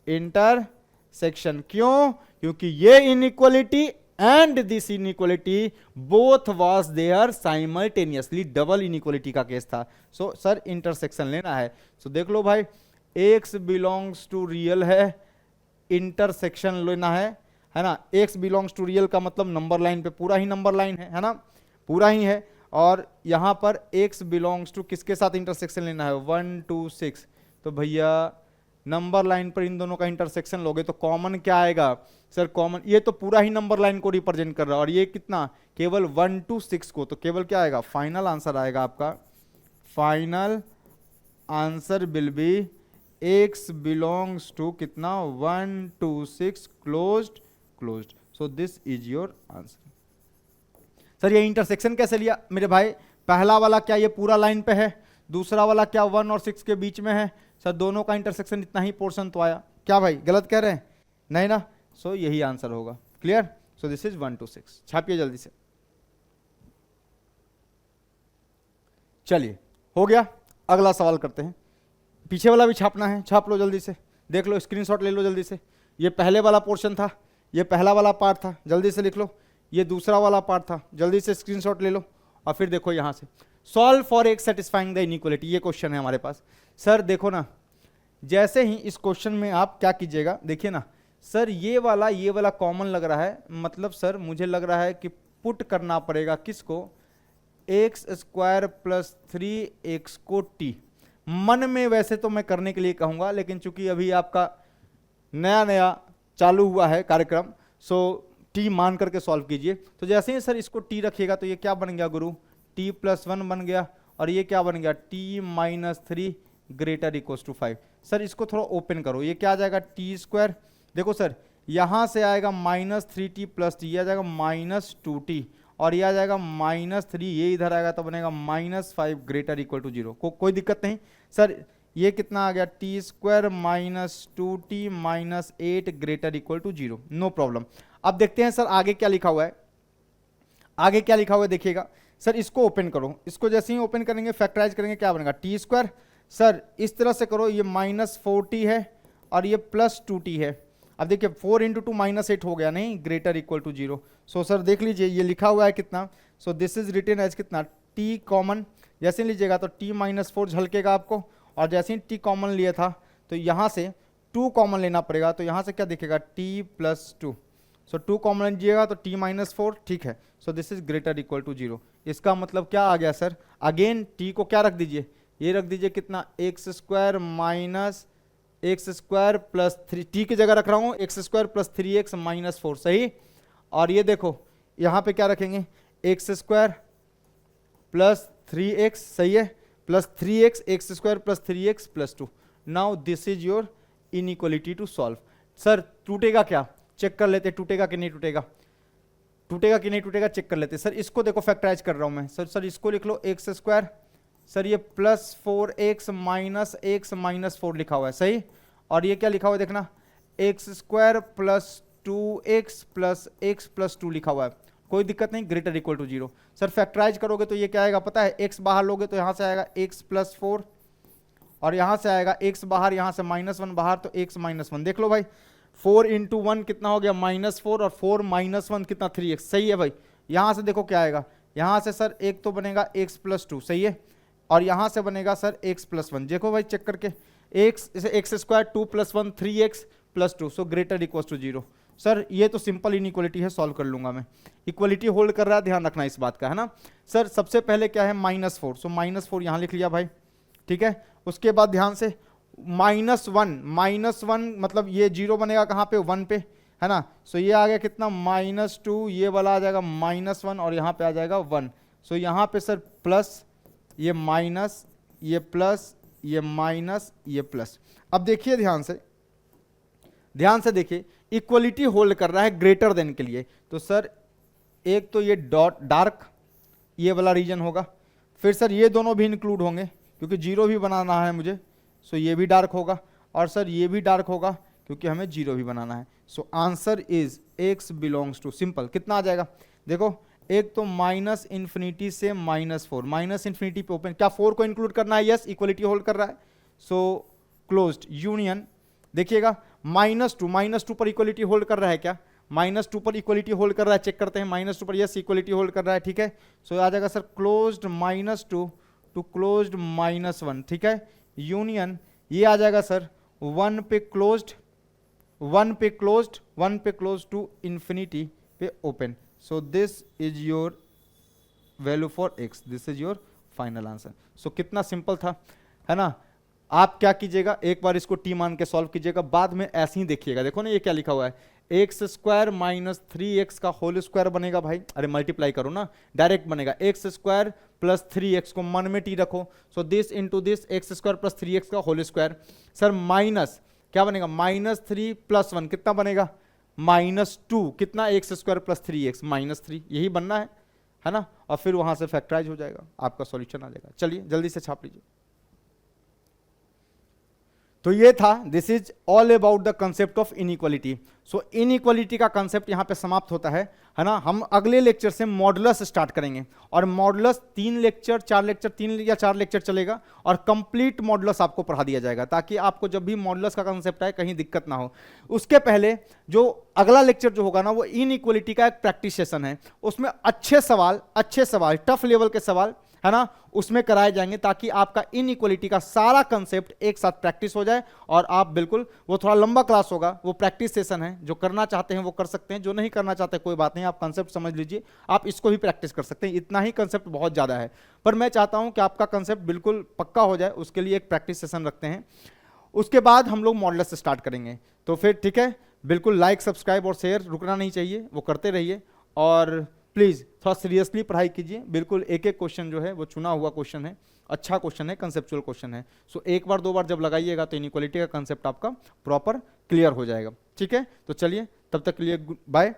इंटरसेक्शन क्यों, क्योंकि ये inequality and this inequality both was there simultaneously, double inequality का केस था। सो सर इंटरसेक्शन लेना है। सो देख लो भाई, x बिलोंग्स टू रियल है, इंटरसेक्शन लेना है ना। x बिलोंग्स टू रियल का मतलब नंबर लाइन पे पूरा ही नंबर लाइन है ना, पूरा ही है। और यहां पर x बिलोंग्स टू किसके साथ इंटरसेक्शन लेना है, 1 2 6। तो भैया नंबर लाइन पर इन दोनों का इंटरसेक्शन लोगे तो कॉमन क्या आएगा सर, कॉमन ये तो पूरा ही नंबर लाइन को रिप्रेजेंट कर रहा है और ये कितना केवल 1 2 6 को, तो केवल क्या आएगा, फाइनल आंसर आएगा आपका। Final answer will be x belongs to कितना 1 2 6 closed. So this is your answer. Sir ये इंटरसेक्शन कैसे लिया मेरे भाई, पहला वाला क्या ये पूरा लाइन पे है, दूसरा वाला क्या 1 और 6 के बीच में है। सर दोनों का इंटरसेक्शन इतना ही पोर्शन तो आया, क्या भाई गलत कह रहे हैं, नहीं ना। सो यही आंसर होगा, क्लियर। So this is 1 2 6। छापिए जल्दी से, चलिए हो गया। अगला सवाल करते हैं, पीछे वाला भी छापना है, छाप लो जल्दी से, देख लो स्क्रीनशॉट ले लो जल्दी से। ये पहले वाला पोर्शन था, ये पहला वाला पार्ट था, जल्दी से लिख लो। ये दूसरा वाला पार्ट था, जल्दी से स्क्रीनशॉट ले लो। और फिर देखो यहां से, solve for x satisfying the inequality, ये क्वेश्चन है हमारे पास। सर देखो ना, जैसे ही इस क्वेश्चन में आप क्या कीजिएगा, देखिए ना सर ये वाला कॉमन लग रहा है, मतलब सर मुझे लग रहा है कि पुट करना पड़ेगा किसको, एक्स स्क्वायर प्लस 3x को t। मन में वैसे तो मैं करने के लिए कहूंगा, लेकिन चूंकि अभी आपका नया नया चालू हुआ है कार्यक्रम, सो t मान करके सॉल्व कीजिए। तो जैसे ही सर इसको t रखिएगा तो ये क्या बन गया गुरु, t प्लस 1 बन गया, और ये क्या बन गया, t minus 3 greater equals to 5। Sir इसको थोड़ा ओपन करो, ये क्या आ जाएगा टी स्क्वायर, देखो सर यहां से आएगा -3t प्लस टी, आ जाएगा -2t, और ये आ जाएगा -3, ये इधर आएगा तो बनेगा -5 ग्रेटर इक्वल टू 0। कोई दिक्कत नहीं सर। ये कितना आ गया, T square -2t minus 8 greater equal to 0, no problem. अब देखते हैं सर आगे क्या लिखा हुआ है, आगे क्या लिखा हुआ है देखिएगा। सर इसको ओपन करो, इसको जैसे ही ओपन करेंगे फैक्टराइज करेंगे क्या बनेगा, टी स्क्वायर। सर इस तरह से करो, ये -4t है और ये +2t है। अब देखिए 4 × 2 -8 हो गया, नहीं greater equal to 0। So sir देख लीजिए ये लिखा हुआ है कितना, so this is written as कितना, t कॉमन, जैसे लीजिएगा तो t -4 झलकेगा आपको, और जैसे ही t कॉमन लिया था तो यहाँ से 2 कॉमन लेना पड़ेगा, तो यहाँ से क्या दिखेगा t + 2। सो 2 कॉमन लीजिएगा तो t -4, ठीक है। So this is greater equal to 0। इसका मतलब क्या आ गया सर, अगेन t को क्या रख दीजिए, ये रख दीजिए कितना, x square minus x square plus 3, t की जगह रख रहा हूँ x square plus 3x minus 4, सही। और ये देखो यहाँ पे क्या रखेंगे, एक्स स्क्वायर प्लस 3x, सही है, plus 3x, x square plus 3x plus 2। Now this is your inequality to solve. Sir टूटेगा क्या, चेक कर लेते, टूटेगा कि नहीं टूटेगा, टूटेगा कि नहीं टूटेगा चेक कर लेते। सर इसको देखो फैक्टराइज कर रहा हूं मैं, सर इसको लिख लो एक्स स्क्वायर, सर ये +4x माइनस x माइनस 4 लिखा हुआ है, सही। और ये क्या लिखा हुआ है देखना, x square plus 2x plus x plus 2 लिखा हुआ है, कोई दिक्कत नहीं, greater equal to 0। Sir factorise करोगे तो ये क्या आएगा पता है, x बाहर लोगे तो यहाँ से आएगा x + 4, और यहां से आएगा x बाहर, यहां से -1 बाहर, तो x -1 देख लो भाई, 4 × 1 कितना हो गया -4, और 4 -1 कितना 3x, सही है भाई। यहां से देखो क्या आएगा, यहां से सर एक तो बनेगा x + 2, सही है, और यहां से बनेगा सर x + 1, देखो भाई चेक करके, x² 2 + 1 3x + 2, so greater equal to 0। Sir ये तो सिंपल इनइक्वालिटी है, सॉल्व कर लूंगा मैं। इक्वालिटी होल्ड कर रहा है, ध्यान रखना इस बात का, है ना। सर सबसे पहले क्या है -4, सो -4 यहां लिख लिया भाई, ठीक है। उसके बाद ध्यान से -1 मतलब ये 0 बनेगा कहां पे, 1 पे, है ना। सो ये आ गया कितना -2, ये वाला आ जाएगा -1, और यहां पे आ जाएगा 1। सो यहां पे सर प्लस, ये माइनस, ये प्लस, ये माइनस, ये प्लस। अब देखिए ध्यान से देखिए, इक्वलिटी होल्ड कर रहा है ग्रेटर देन के लिए, तो सर एक तो ये डॉट डार्क ये वाला रीजन होगा, फिर सर ये दोनों भी इंक्लूड होंगे क्योंकि 0 भी बनाना है मुझे, सो ये भी डार्क होगा, और सर ये भी डार्क होगा क्योंकि हमें 0 भी बनाना है। So answer is x belongs to, simple, कितना आ जाएगा देखो, एक तो -∞ से -4, -∞ पे ओपन, क्या 4 को इंक्लूड करना है, यस, इक्वलिटी होल्ड कर रहा है, सो क्लोज्ड यूनियन, देखिएगा -2 पर इक्वलिटी होल्ड कर रहा है क्या, -2 पर इक्वलिटी होल्ड कर रहा है, चेक करते हैं, -2 पर यस इक्वलिटी होल्ड कर रहा है, ठीक है। सो आ जाएगा सर क्लोज्ड -2 टू क्लोज्ड -1, ठीक है, यूनियन ये आ जाएगा सर 1 पे क्लोज्ड, 1 पे क्लोज्ड, 1 पे क्लोज टू इन्फिनिटी पे open. So this is your value for x, this is your final answer. So कितना सिंपल था, है ना। आप क्या कीजिएगा, एक बार इसको t मान के सॉल्व कीजिएगा, बाद में ऐसे ही देखिएगा, देखो ना ये क्या लिखा हुआ है, x² - 3x का होल स्क्वायर बनेगा भाई, अरे मल्टीप्लाई करो ना, डायरेक्ट बनेगा x² + 3x को मन में t रखो, so this into this x² + 3x का होल स्क्वायर, सर माइनस क्या बनेगा -3 + 1 कितना बनेगा -2, कितना x² + 3x -3, यही बनना है ना, और फिर वहां से फैक्टराइज हो जाएगा, आपका सॉल्यूशन आ जाएगा। चलिए जल्दी से छाप लीजिए। तो ये था, this is all about the concept of inequality. So inequality का कंसेप्ट यहां पे समाप्त होता है ना। हम अगले लेक्चर से मॉडुलस स्टार्ट करेंगे, और मॉडुलस 3 लेक्चर 4 लेक्चर 3 या 4 लेक्चर चलेगा, और कंप्लीट मॉडुलस आपको पढ़ा दिया जाएगा, ताकि आपको जब भी मॉडुलस का कंसेप्ट आए कहीं दिक्कत ना हो। उसके पहले जो अगला लेक्चर जो होगा ना, वो इनइक्वालिटी का एक प्रैक्टिस सेशन है, उसमें अच्छे सवाल टफ लेवल के सवाल, है ना, उसमें कराए जाएंगे, ताकि आपका इनइक्वालिटी का सारा कंसेप्ट एक साथ प्रैक्टिस हो जाए, और आप बिल्कुल, वो थोड़ा लंबा क्लास होगा, वो प्रैक्टिस सेशन है, जो करना चाहते हैं वो कर सकते हैं, जो नहीं करना चाहते कोई बात नहीं, आप कंसेप्ट समझ लीजिए, आप इसको भी प्रैक्टिस कर सकते हैं, इतना ही कंसेप्ट बहुत ज़्यादा है, पर मैं चाहता हूं कि आपका कंसेप्ट बिल्कुल पक्का हो जाए, उसके लिए एक प्रैक्टिस सेशन रखते हैं। उसके बाद हम लोग मॉडुलस स्टार्ट करेंगे, तो फिर ठीक है, बिल्कुल लाइक सब्सक्राइब और शेयर रुकना नहीं चाहिए, वो करते रहिए, और प्लीज़ थोड़ा सीरियसली पढ़ाई कीजिए, बिल्कुल एक एक क्वेश्चन जो है वो चुना हुआ क्वेश्चन है, अच्छा क्वेश्चन है, कंसेप्चुअल क्वेश्चन है। सो एक बार 2 बार जब लगाइएगा तो इनइक्वालिटी का कंसेप्ट आपका प्रॉपर क्लियर हो जाएगा, ठीक है। तो चलिए तब तक के लिए बाय,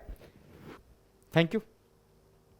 थैंक यू।